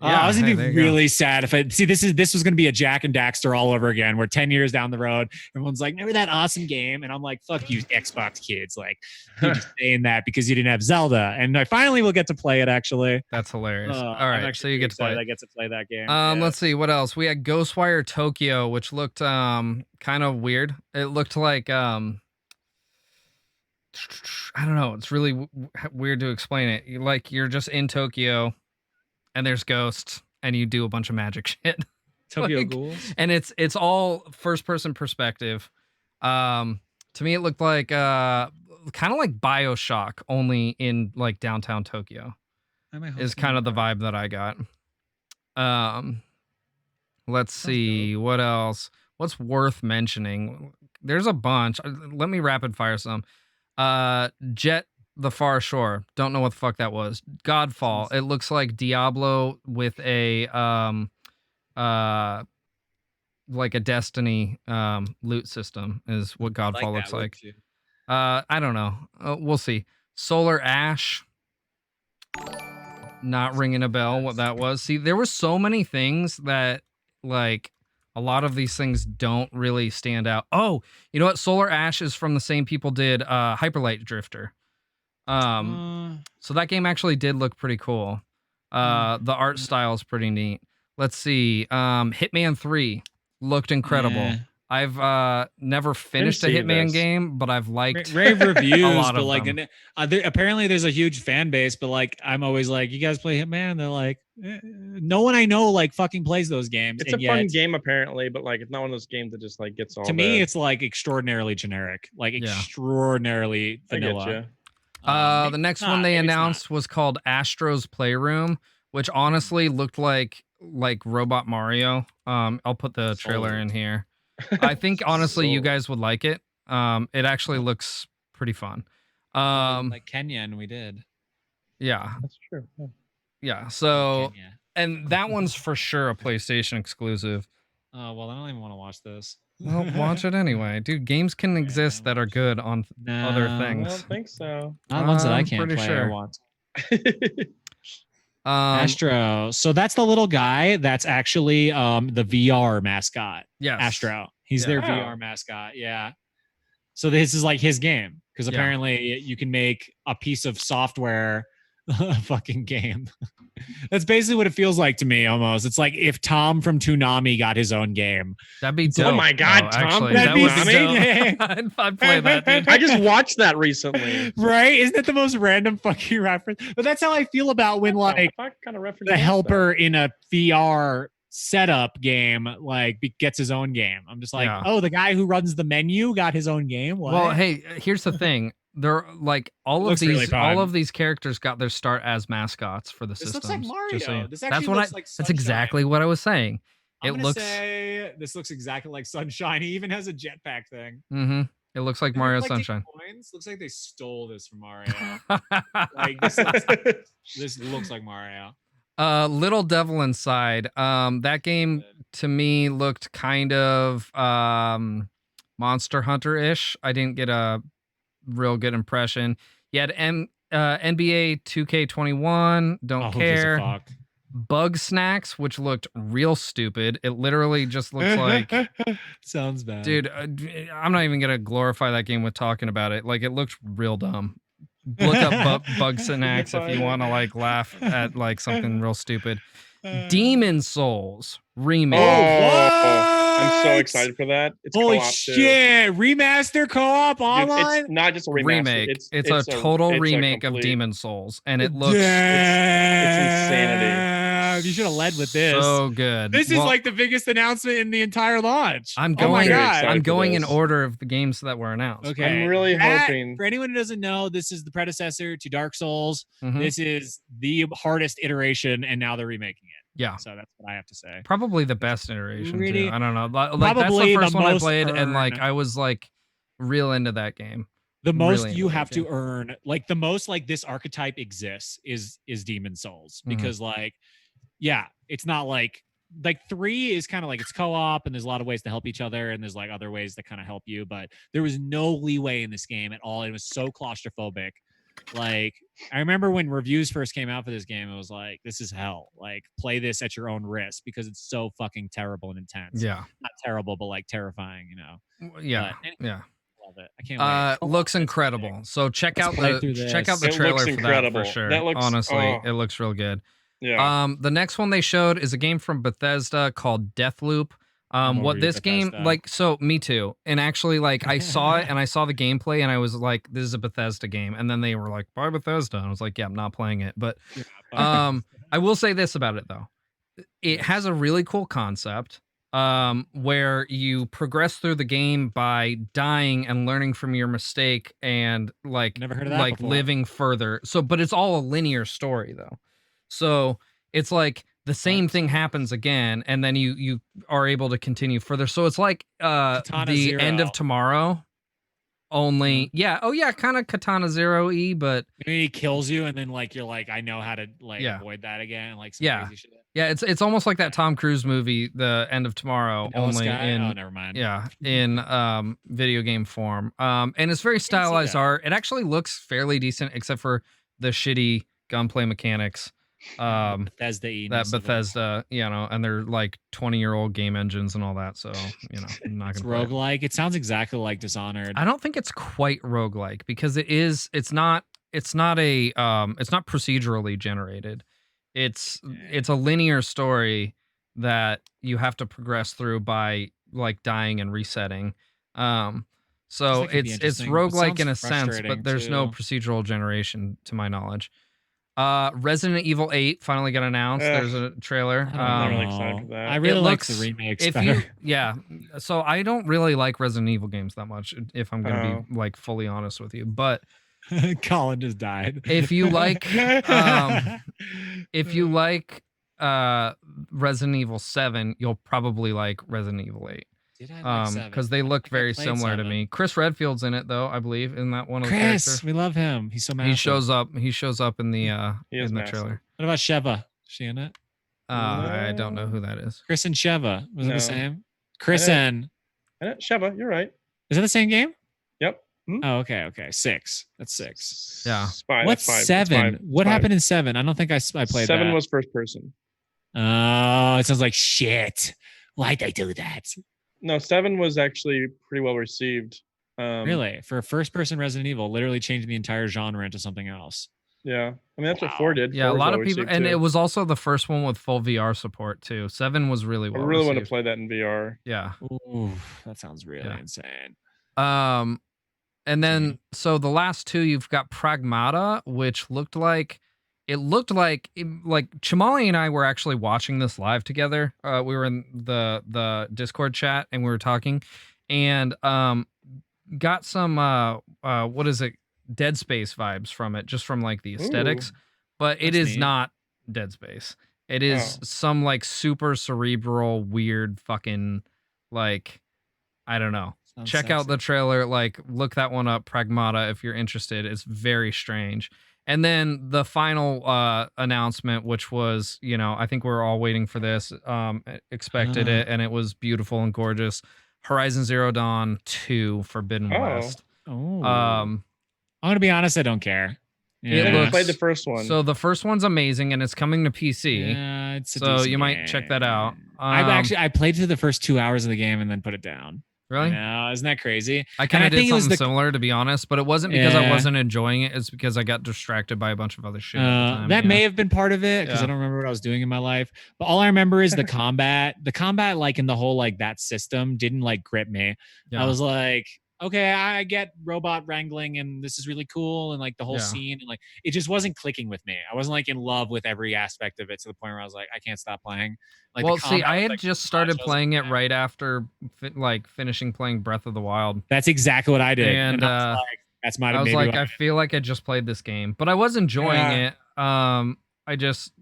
Yeah, I was gonna hey, be there you go. really sad if I see this was gonna be a Jack and Daxter all over again. Where 10 years down the road, everyone's like, "Remember that awesome game?" And I'm like, "Fuck you, Xbox kids! Like, you're just saying that because you didn't have Zelda." And I finally will get to play it. Actually, That's hilarious. All I'm right, so actually you pretty get to play excited it. I get to play that game. Let's see what else. We had Ghostwire Tokyo, which looked kind of weird. It looked like I don't know. It's really weird to explain it. You're just in Tokyo, and there's ghosts, and you do a bunch of magic shit. Tokyo Like, Ghouls. and it's all first person perspective. To me, it looked like kind of like BioShock, only in like downtown Tokyo. Is kind of the vibe that I got. Let's see what else. What's worth mentioning? There's a bunch. Let me rapid fire some. Jet the Far Shore. Don't know what the fuck that was. Godfall. It looks like Diablo with a like a Destiny loot system is what Godfall looks like. I don't know. We'll see. Solar Ash. Not ringing a bell what that was. See, there were so many things that, like, a lot of these things don't really stand out. Oh, you know what? Solar Ash is from the same people did Hyperlight Drifter. So that game actually did look pretty cool. The art style is pretty neat. Let's see. Hitman 3 looked incredible. I've never finished a Hitman game, but I've liked rave reviews, a lot but of like them. apparently there's a huge fan base, but like I'm always like, you guys play Hitman? They're like, no one I know like fucking plays those games. It's a fun game apparently, but like it's not one of those games that just like gets all. To me, it's like extraordinarily generic, like extraordinarily vanilla. I get you. The next one they announced was called Astro's Playroom, which honestly looked like Robot Mario. I'll put the trailer in here. I think honestly you guys would like it. It actually looks pretty fun. Like Kenya, and we did. Yeah, that's true. Yeah. So, and that one's for sure a PlayStation exclusive. Oh well, I don't even want to watch this. Well, watch it anyway, dude. Games can exist that are good on other things. I don't think so. Not ones that I can't pretty play sure. or want. Astro. So that's the little guy that's actually the VR mascot. Yes. Astro. He's their VR mascot. Yeah. So this is like his game because apparently you can make a piece of software a fucking game. That's basically what it feels like to me almost. It's like if Tom from Toonami got his own game. That'd be dope. Oh my God, Tom actually, from that would Toonami? be dope. I'd play that, dude. I just watched that recently. Right? Isn't that the most random fucking reference? But that's how I feel about when like kind of reference the helper in a VR setup game like gets his own game. I'm just like, oh, the guy who runs the menu got his own game. What? Well, hey, here's the thing. They're like all of these characters got their start as mascots for the this systems. Looks like Mario. So this actually looks like Sunshine. That's exactly what I was saying. This looks exactly like Sunshine. He even has a jetpack thing. Mm-hmm. It looks like Mario Sunshine. Coins. Looks like they stole this from Mario. Like this looks like Mario. Little Devil Inside. That game to me looked kind of Monster Hunter-ish. I didn't get a real good impression. You had NBA 2K21. Don't care. Bug Snacks, which looked real stupid. It literally just looks like sounds bad, dude. I'm not even gonna glorify that game with talking about it. Like it looked real dumb. Look up Bug Snacks if you want to like laugh at like something real stupid. Demon Souls remake. I'm so excited for that. It's holy co-op shit! Too. Remaster co-op online. It's not just a remake. It's a total remake of Demon Souls, and it looks it's insanity. You should have led with this. So good. This is like the biggest announcement in the entire launch. I'm going. I'm going in this. order of the games that were announced. Okay, I'm really hoping. For anyone who doesn't know, this is the predecessor to Dark Souls. This is the hardest iteration, and now they're remaking it. Yeah. So that's what I have to say. Probably the best iteration Really? too. I don't know. Like Probably that's the first the one I most played, and like earned. I was like real into that game. The most you have to earn, like the most like this archetype exists is Demon Souls, because like, yeah, it's not like 3 is kind of like it's co-op and there's a lot of ways to help each other and there's like other ways that kind of help you, but there was no leeway in this game at all. It was so claustrophobic. Like, I remember when reviews first came out for this game, it was like, this is hell. Like, play this at your own risk because it's so fucking terrible and intense. Yeah. Not terrible, but like terrifying, you know? Yeah. Yeah. Love it. I can't wait. Looks incredible. So check out the trailer for that for sure. That looks, honestly, it looks real good. Yeah. The next one they showed is a game from Bethesda called Deathloop. What this game, like, so me too. And actually, like, I saw it and I saw the gameplay and I was like, this is a Bethesda game. And then they were like, buy Bethesda. And I was like, yeah, I'm not playing it. But I will say this about it though. It has a really cool concept where you progress through the game by dying and learning from your mistake and like, never heard of that before. Living further. So, but it's all a linear story though. So it's like the same thing happens again, and then you are able to continue further. So it's like the End of Tomorrow. Only kind of Katana Zero-y, but he kills you, and then like you're like, I know how to like avoid that again, like some crazy shit. Yeah, it's almost like that Tom Cruise movie, The End of Tomorrow, only in never mind. Yeah, in video game form. And it's very stylized art. It actually looks fairly decent, except for the shitty gunplay mechanics. Bethesda, you know, and they're like 20-year-old game engines and all that, so you know, I'm not gonna roguelike. It sounds exactly like Dishonored. I don't think it's quite roguelike because it's not procedurally generated. It's a linear story that you have to progress through by like dying and resetting. So it's roguelike in a sense, but there's no procedural generation to my knowledge. Resident Evil 8 finally got announced. There's a trailer. I'm really excited for that. I really like the remakes better. So I don't really like Resident Evil games that much, if I'm gonna be like fully honest with you. But Colin just died. If you like Resident Evil 7, you'll probably like Resident Evil 8. Because they look very similar to me. Chris Redfield's in it though, I believe. Isn't that one of the characters? We love him. He's so massive. He shows up in the trailer. What about Sheva? Is she in it? I don't know who that is. Chris and Sheva. Was it the same? Chris and Sheva, you're right. Is that the same game? Yep. Oh, okay. 6. That's 6. Yeah. What's 7? What happened in 7? I don't think I played 7 was first person. Oh, it sounds like shit. Why'd they do that? No, 7 was actually pretty well received. Really? For a first-person Resident Evil, literally changing the entire genre into something else. Yeah. I mean, that's what 4 did. Yeah, a lot of people, and it was also the first one with full VR support, too. 7 was really well I really received. want to play that in VR. Yeah. Ooh, that sounds really insane. And then, so the last 2, you've got Pragmata, which looked like Chamali and I were actually watching this live together. We were in the Discord chat and we were talking, and got some what is it, Dead Space vibes from it, just from like the aesthetics. But it is not Dead Space. It is some like super cerebral, weird fucking like, I don't know. Check out the trailer. Like, look that one up, Pragmata, if you're interested. It's very strange. And then the final announcement, which was, you know, I think we're all waiting for this, expected it, and it was beautiful and gorgeous. Horizon Zero Dawn 2 Forbidden West. I'm gonna be honest, I don't care. I played the first one. So the first one's amazing, and it's coming to PC. Yeah, it's so you might check that out. I played through the first 2 hours of the game and then put it down. Really? I know, isn't that crazy? I kind of did think it was something similar, to be honest, but it wasn't because I wasn't enjoying it. It's because I got distracted by a bunch of other shit at the time. That may have been part of it because I don't remember what I was doing in my life. But all I remember is the combat. The combat, like in the whole like that system, didn't like grip me. Yeah. I was like, okay, I get robot wrangling and this is really cool and like the whole scene and like it just wasn't clicking with me. I wasn't like in love with every aspect of it to the point where I was like, I can't stop playing. Like, well, see, I had like, just started playing it right after like finishing playing Breath of the Wild. That's exactly what I did, and I was like, that's my. I was like, I feel like I just played this game, but I was enjoying it. I just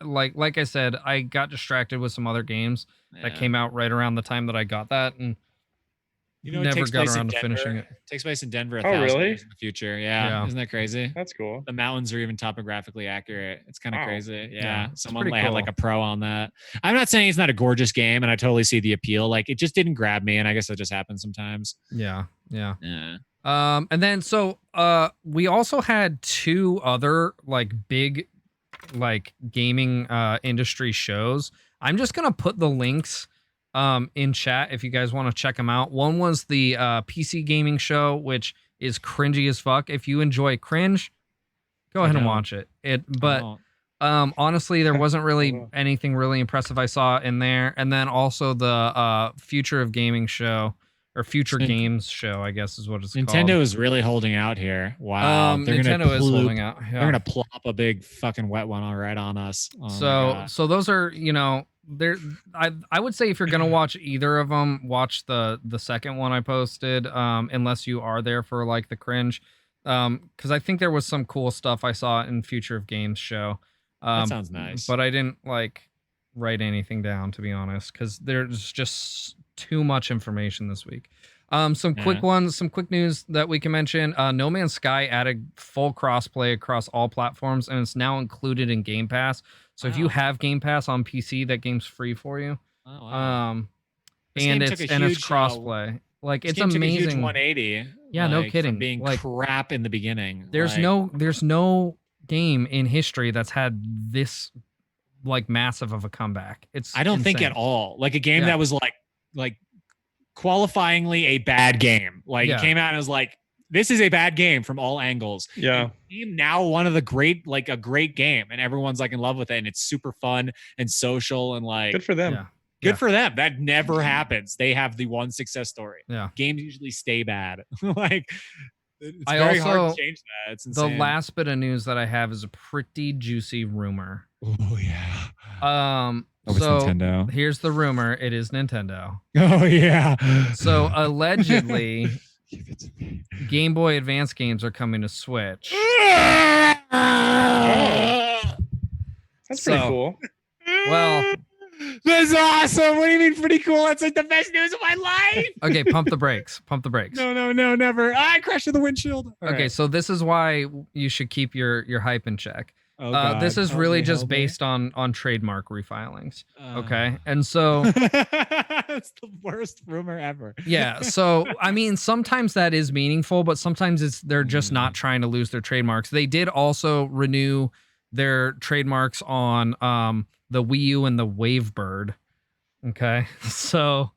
like I said, I got distracted with some other games that came out right around the time that I got that, and never got around to finishing it. Takes place in Denver 1,000 years in the future. Yeah. Isn't that crazy? That's cool. The mountains are even topographically accurate. It's kind of crazy. Yeah. Someone cool. had like a pro on that. I'm not saying it's not a gorgeous game, and I totally see the appeal. Like it just didn't grab me, and I guess that just happens sometimes. Yeah. And then so we also had two other like big like gaming industry shows. I'm just gonna put the links in chat if you guys want to check them out. One was the PC gaming show, which is cringy as fuck. If you enjoy cringe, go ahead and watch it. But honestly, there wasn't really anything really impressive I saw in there. And then also the Future of Gaming show, or Future Games show, I guess is what it's called. Nintendo is really holding out here. Wow. Nintendo is holding out. Yeah. They're going to plop a big fucking wet one right on us. Oh, so those are, I would say if you're going to watch either of them, watch the second one I posted, unless you are there for like the cringe. Because I think there was some cool stuff I saw in Future of Games show. That sounds nice. But I didn't like write anything down, to be honest, because there's just too much information this week. Some quick news that we can mention. No Man's Sky added full crossplay across all platforms, and it's now included in Game Pass. So if you have Game Pass on PC, that game's free for you. Oh, wow. And it's crossplay. Like it's amazing. Took a huge 180. Yeah, no kidding. From being like crap in the beginning. There's no game in history that's had this like massive of a comeback. I don't think at all. Like a game that was like qualifyingly a bad game. Like it came out and it was like, this is a bad game from all angles. Yeah. And now one of the a great game, and everyone's like in love with it, and it's super fun and social and like good for them. Yeah. Good for them. That never happens. They have the one success story. Yeah. Games usually stay bad. Like it's very hard to change that. It's insane. The last bit of news that I have is a pretty juicy rumor. Oh yeah. So Nintendo. Here's the rumor. It is Nintendo. Oh yeah. So allegedly, Game Boy Advance games are coming to Switch. That's pretty cool. Well, that's awesome. What do you mean pretty cool? That's like the best news of my life. Okay, pump the brakes. Pump the brakes. No, never. I crashed the windshield. Okay, so this is why you should keep your hype in check. This is really just based on trademark refilings. Okay, and so it's the worst rumor ever. Yeah, so I mean, sometimes that is meaningful, but sometimes they're just not trying to lose their trademarks. They did also renew their trademarks on the Wii U and the Wavebird. Okay, so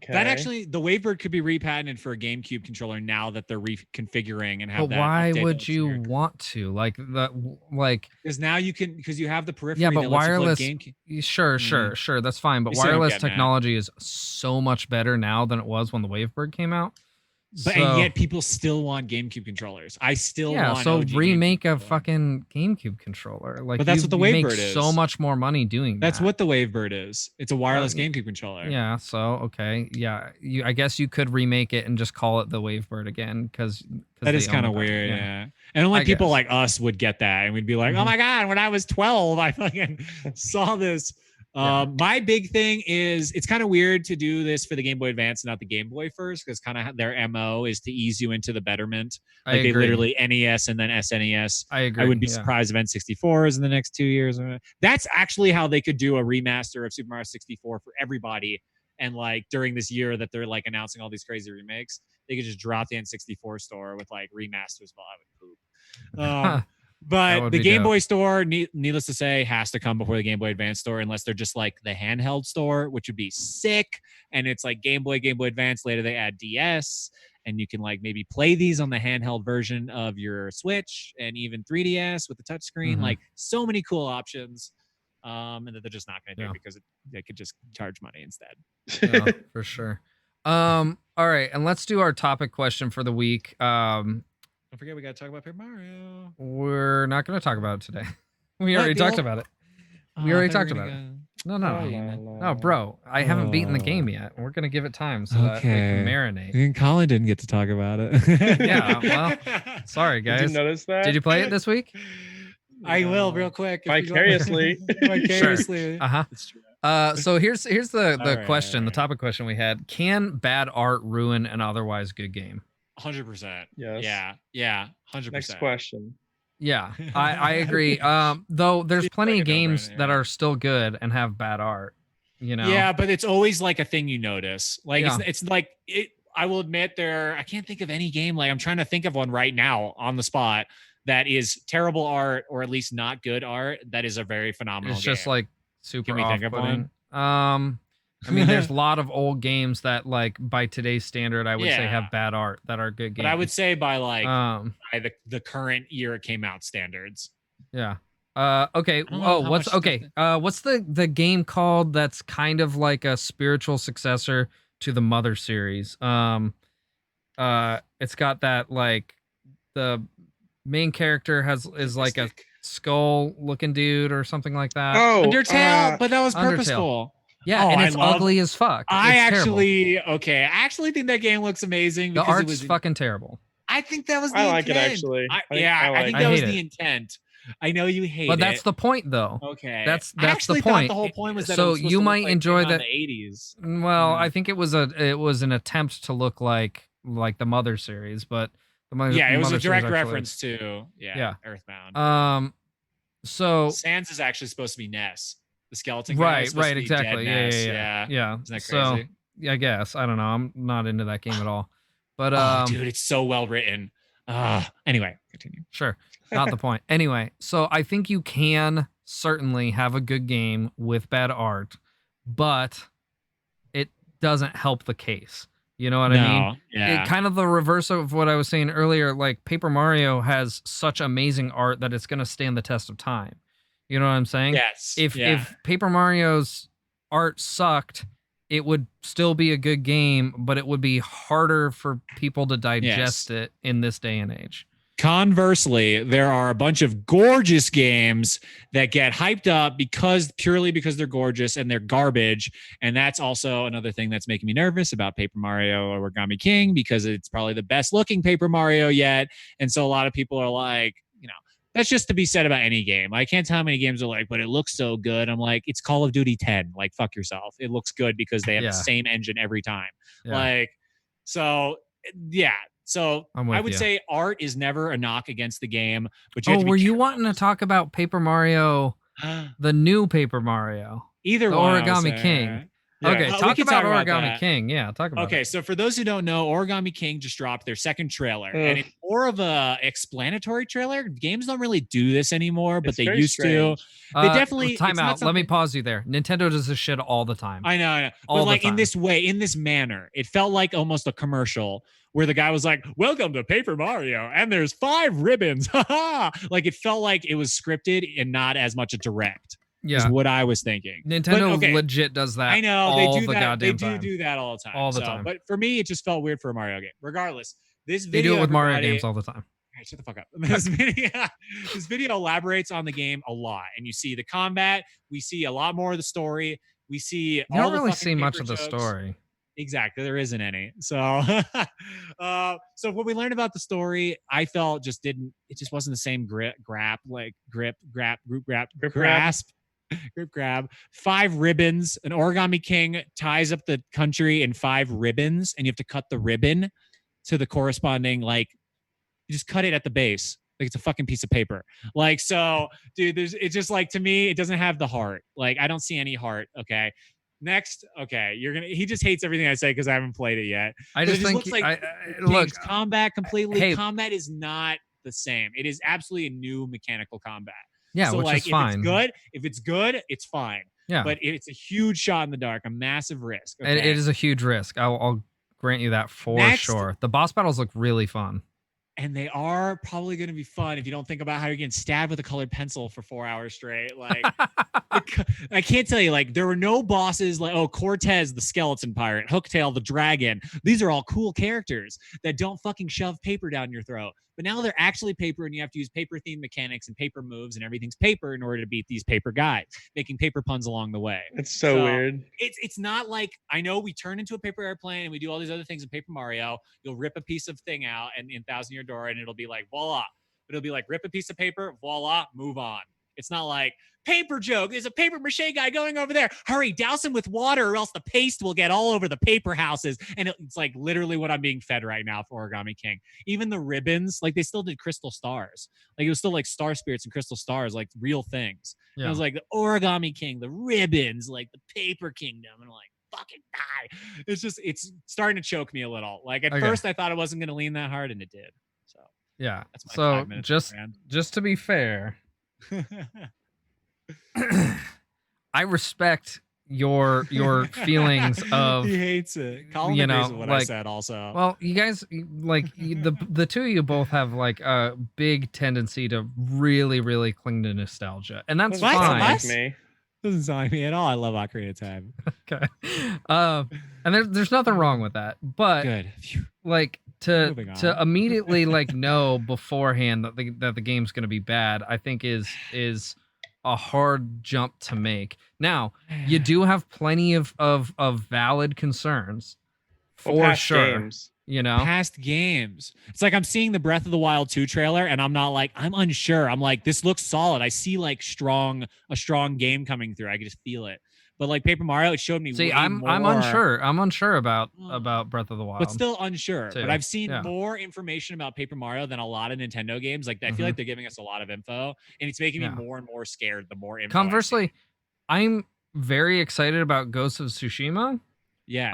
that actually, the Wavebird could be repatented for a GameCube controller now that they're reconfiguring and have. But why would you want to Because now you can, because you have the periphery. Yeah, but wireless. Sure, that's fine. But wireless technology is so much better now than it was when the Wavebird came out. And yet people still want GameCube controllers. I still want. So remake a fucking GameCube controller. Like, but that's what the Wavebird is. So much more money doing that. That's what the Wavebird is. It's a wireless GameCube controller. Yeah. So okay. Yeah. I guess you could remake it and just call it the Wavebird again, because that is kind of weird. Yeah. And only people like us would get that, and we'd be like, "Oh my god, when I was 12, I fucking saw this." My big thing is it's kind of weird to do this for the Game Boy Advance and not the Game Boy first, because kind of their MO is to ease you into the betterment. Like they literally NES and then SNES. I agree. I wouldn't be surprised if N64 is in the next 2 years. That's actually how they could do a remaster of Super Mario 64 for everybody. And like during this year that they're like announcing all these crazy remakes, they could just drop the N64 store with like remasters while I would poop. But the Game Boy store, needless to say, has to come before the Game Boy Advance store, unless they're just like the handheld store, which would be sick. And it's like Game Boy Advance. Later they add DS, and you can like maybe play these on the handheld version of your Switch and even 3DS with the touchscreen. Mm-hmm. Like so many cool options. And that they're just not going to do because they could just charge money instead. Yeah, for sure. All right, and let's do our topic question for the week. Don't forget, we got to talk about Paper Mario. We're not going to talk about it today. We already talked about it. We already talked about it. No, bro. I haven't beaten the game yet. We're going to give it time so that it can marinate. And Colin didn't get to talk about it. Yeah, well, sorry, guys. Did you notice that? Did you play it this week? I will real quick. Vicariously. Sure. Uh-huh. So here's the question, the topic question we had. Can bad art ruin an otherwise good game? 100%. Yes. Yeah. 100%. Next question. Yeah, I agree. Though there's plenty of games that are still good and have bad art, you know? Yeah, but it's always like a thing you notice. Like it's like it. I will admit I can't think of any game. Like I'm trying to think of one right now on the spot that is terrible art or at least not good art. That is a very phenomenal game. It's just like super Can we think of one? I mean, there's a lot of old games that, like, by today's standard, I would say have bad art that are good games. But I would say by like by the current year it came out standards. Yeah. Okay. What's the game called that's kind of like a spiritual successor to the Mother series? It's got that like the main character is like a skull looking dude or something like that. Oh, Undertale, but that was purposeful. Yeah, and it's ugly as fuck. I actually think that game looks amazing. The art's fucking terrible. I think that was the intent. I like it actually. I think that was the intent. I know you hate it. But that's the point, though. Okay. That's the point. The whole point was that so it was you might enjoy the 80s. Well, I think it was an attempt to look like the Mother series, but it was a direct reference to Earthbound. So Sans is actually supposed to be Ness. The skeleton guy. Right, exactly. Yeah. Isn't that crazy? So, I guess. I don't know. I'm not into that game at all. But dude, it's so well written. Anyway, continue. Sure. Not the point. Anyway, so I think you can certainly have a good game with bad art, but it doesn't help the case. You know what I mean? Yeah. It kind of the reverse of what I was saying earlier. Like Paper Mario has such amazing art that it's going to stand the test of time. You know what I'm saying? Yes. If Paper Mario's art sucked, it would still be a good game, but it would be harder for people to digest it in this day and age. Conversely, there are a bunch of gorgeous games that get hyped up purely because they're gorgeous and they're garbage. And that's also another thing that's making me nervous about Paper Mario Origami King, because it's probably the best looking Paper Mario yet. And so a lot of people are like, that's just to be said about any game. I can't tell how many games are like, but it looks so good. I'm like, it's Call of Duty 10. Like, fuck yourself. It looks good because they have the same engine every time. Yeah. So I would say art is never a knock against the game. But you wanting to talk about Paper Mario, the new Paper Mario? Either the one. Origami King. Yeah. Okay, talk about Origami King. Yeah, talk about it. Okay, so for those who don't know, Origami King just dropped their second trailer. And it's more of a explanatory trailer. Games don't really do this anymore, but they used to. They definitely... Time out. Let me pause you there. Nintendo does this shit all the time. I know. But like in this way, in this manner, it felt like almost a commercial where the guy was like, welcome to Paper Mario, and there's 5 ribbons. Like it felt like it was scripted and not as much a direct. Yeah, is what I was thinking. Nintendo legit does that. I know all they do the that. They time. do that all the time. All the time. But for me, it just felt weird for a Mario game. Regardless, this video they do it with Mario games all the time. All right, shut the fuck up. This video elaborates on the game a lot, and you see the combat. We see a lot more of the story. We see you don't really see much of the story. Exactly, there isn't any. So, so what we learned about the story, I felt it just wasn't the same grasp. 5 ribbons. An Origami King ties up the country in 5 ribbons, and you have to cut the ribbon to the corresponding, like, you just cut it at the base. Like it's a fucking piece of paper. Like, so, dude, it's just like, to me, it doesn't have the heart. Like, I don't see any heart. Okay. Next, okay, he just hates everything I say because I haven't played it yet. I just think look, combat completely. Combat is not the same. It is absolutely a new mechanical combat. Yeah, so which like is fine. if it's good, it's fine. Yeah, but it's a huge shot in the dark, a massive risk. Okay? it is a huge risk. I'll grant you that for sure. The boss battles look really fun. And they are probably going to be fun if you don't think about how you're getting stabbed with a colored pencil for 4 hours straight. Like, I can't tell you, like, there were no bosses like, oh, Cortez, the skeleton pirate, Hooktail, the dragon. These are all cool characters that don't fucking shove paper down your throat. But now they're actually paper, and you have to use paper-themed mechanics and paper moves, and everything's paper in order to beat these paper guys, making paper puns along the way. It's so weird. It's not like, I know we turn into a paper airplane and we do all these other things in Paper Mario. You'll rip a piece of thing out and in Thousand Year Door, and it'll be like, voila. But it'll be like, rip a piece of paper, voila, move on. It's not like, paper joke, there's a paper mache guy going over there. Hurry, douse him with water or else the paste will get all over the paper houses. And it's like literally what I'm being fed right now for Origami King. Even the ribbons, like they still did crystal stars. Like it was still like star spirits and crystal stars, like real things. Yeah. And it was like the Origami King, the ribbons, like the paper kingdom. And I'm like, fucking die. It's starting to choke me a little. Like at first I thought it wasn't going to lean that hard, and it did. So yeah. That's my 5 minutes. Just to be fair, I respect your feelings of he hates it. Colin agrees with what I said also. Well, you guys like the two of you both have like a big tendency to really cling to nostalgia, and that's fine. Me. Doesn't sound like me at all. I love Ocarina of Time. Okay, and there's nothing wrong with that, but good. Like to immediately like know beforehand that the game's going to be bad, I think is a hard jump to make. Now, you do have plenty of valid concerns for sure. Games. You know, past games. It's like I'm seeing the Breath of the Wild 2 trailer, and I'm not like, I'm unsure. I'm like, this looks solid. I see like a strong game coming through. I can just feel it. But like Paper Mario, it showed me. See, I'm unsure. I'm unsure about Breath of the Wild, but still unsure. Too. But I've seen more information about Paper Mario than a lot of Nintendo games. Like I feel like they're giving us a lot of info, and it's making me more and more scared. The more info. Conversely, I'm very excited about Ghost of Tsushima. Yes.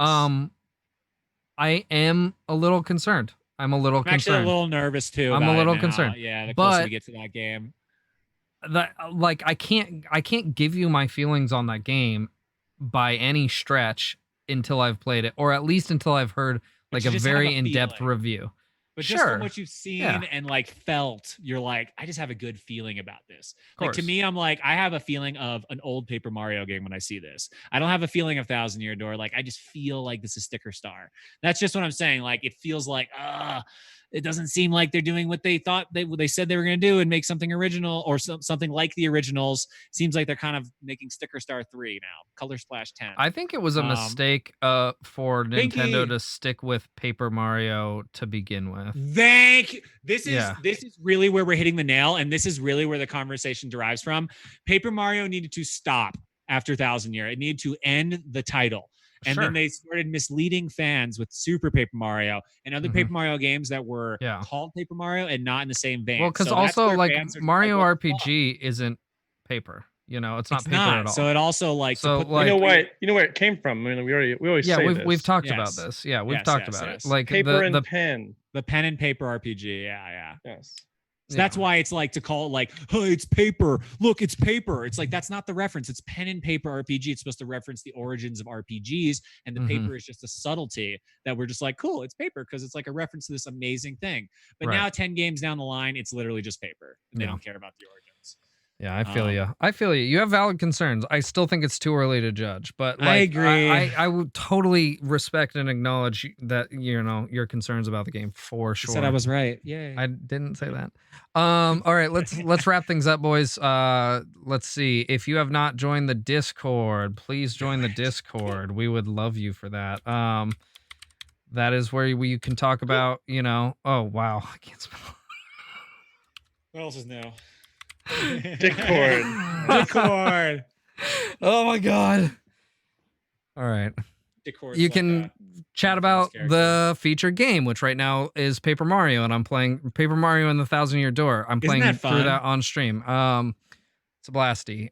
I am a little concerned. I'm concerned. Actually a little nervous too. I'm a little concerned. Yeah, the closer we get to that game. That like I can't give you my feelings on that game by any stretch until I've played it, or at least until I've heard like a very in-depth review. But just from what you've seen and like felt, you're like, I just have a good feeling about this. Like to me, I'm like, I have a feeling of an old Paper Mario game when I see this. I don't have a feeling of Thousand Year Door. Like I just feel like this is Sticker Star. That's just what I'm saying. Like it feels like, it doesn't seem like they're doing what they thought they said they were going to do and make something original or something like the originals. Seems like they're kind of making Sticker Star 3 now, Color Splash 10. I think it was a mistake for Nintendo to stick with Paper Mario to begin with. Thank you. This is really where we're hitting the nail, and this is really where the conversation derives from. Paper Mario needed to stop after Thousand Year. It needed to end the title. And then they started misleading fans with Super Paper Mario and other Paper Mario games that were called Paper Mario and not in the same vein. Well, because also like Mario RPG isn't paper. You know, it's not paper at all. So it also like you know where it came from. I mean, we always say this. We've talked about this. Yeah, we've talked about it. Like paper and pen. The pen and paper RPG. Yeah. Yes. So that's why it's like to call it like, oh, it's paper. Look, it's paper. It's like, that's not the reference. It's pen and paper RPG. It's supposed to reference the origins of RPGs. And the paper is just a subtlety that we're just like, cool, it's paper because it's like a reference to this amazing thing. But now 10 games down the line, it's literally just paper. And they don't care about the origins. Yeah, I feel you. I feel you. You have valid concerns. I still think it's too early to judge, but like, I agree. I would totally respect and acknowledge that your concerns about the game for sure. You said I was right. Yeah. I didn't say that. All right, let's wrap things up, boys. Let's see. If you have not joined the Discord, please join the Discord. We would love you for that. That is where you can talk about, oh wow, I can't spell. What else is new? Discord. Oh my god. All right. Discord. You can chat about the featured game, which right now is Paper Mario, and I'm playing Paper Mario and the Thousand Year Door. I'm playing through that on stream. It's a blasty.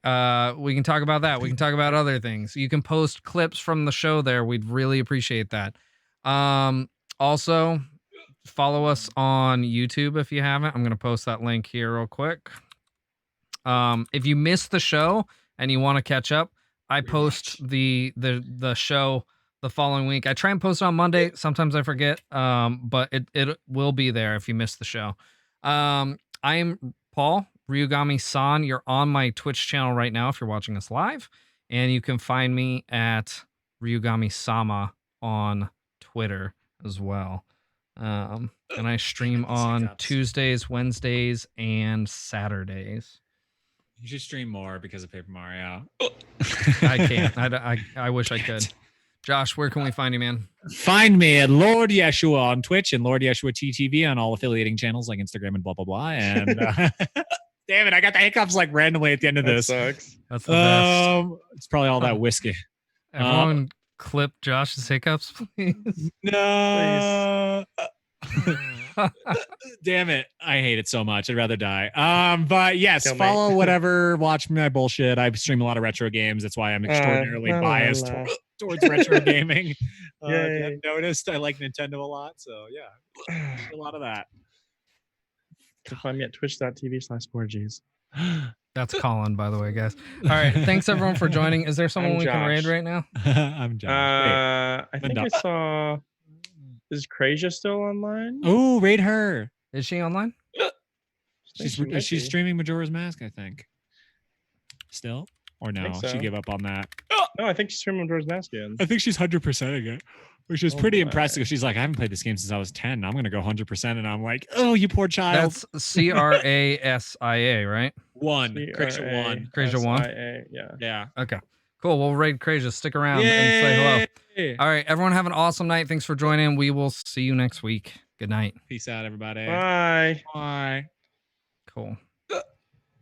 We can talk about that. We can talk about other things. You can post clips from the show there. We'd really appreciate that. Also, follow us on YouTube if you haven't. I'm gonna post that link here real quick. If you missed the show and you want to catch up, I post the show the following week. I try and post it on Monday. Sometimes I forget. But it will be there if you missed the show. I am Paul Ryugami-san. You're on my Twitch channel right now if you're watching us live, and you can find me at Ryugami-sama on Twitter as well. And I stream on Tuesdays, Wednesdays, and Saturdays. You should stream more because of Paper Mario. I can't. I wish I could. Josh, where can we find you, man? Find me at Lord Yeshua on Twitch and Lord Yeshua TTV on all affiliating channels like Instagram and blah, blah, blah. And damn it, I got the hiccups like randomly at the end of this. Sucks. That's the best. It's probably all that whiskey. Everyone clip Josh's hiccups, please. No. Damn it. I hate it so much. I'd rather die. But yes, follow whatever, watch my bullshit. I stream a lot of retro games. That's why I'm extraordinarily biased towards retro gaming. I've noticed I like Nintendo a lot, so yeah. A lot of that. You can find me at twitch.tv/4Gs. That's Colin, by the way, guys. All right. Thanks everyone for joining. Is there someone we can raid right now? I'm Josh. I think I saw. Is Krasia still online? Oh, raid her. Is she online? She's streaming Majora's Mask, I think. Still? Or no? She gave up on that. No, I think she's streaming Majora's Mask again. I think she's 100%ing it, which is pretty impressive. She's like, I haven't played this game since I was 10. I'm going to go 100%. And I'm like, oh, you poor child. That's Krasia, right? Krasia 1. Krasia 1? Yeah. Okay. Cool. We'll raid Krasia. Stick around and say hello. All right. Everyone have an awesome night. Thanks for joining. We will see you next week. Good night. Peace out, everybody. Bye. Bye. Cool.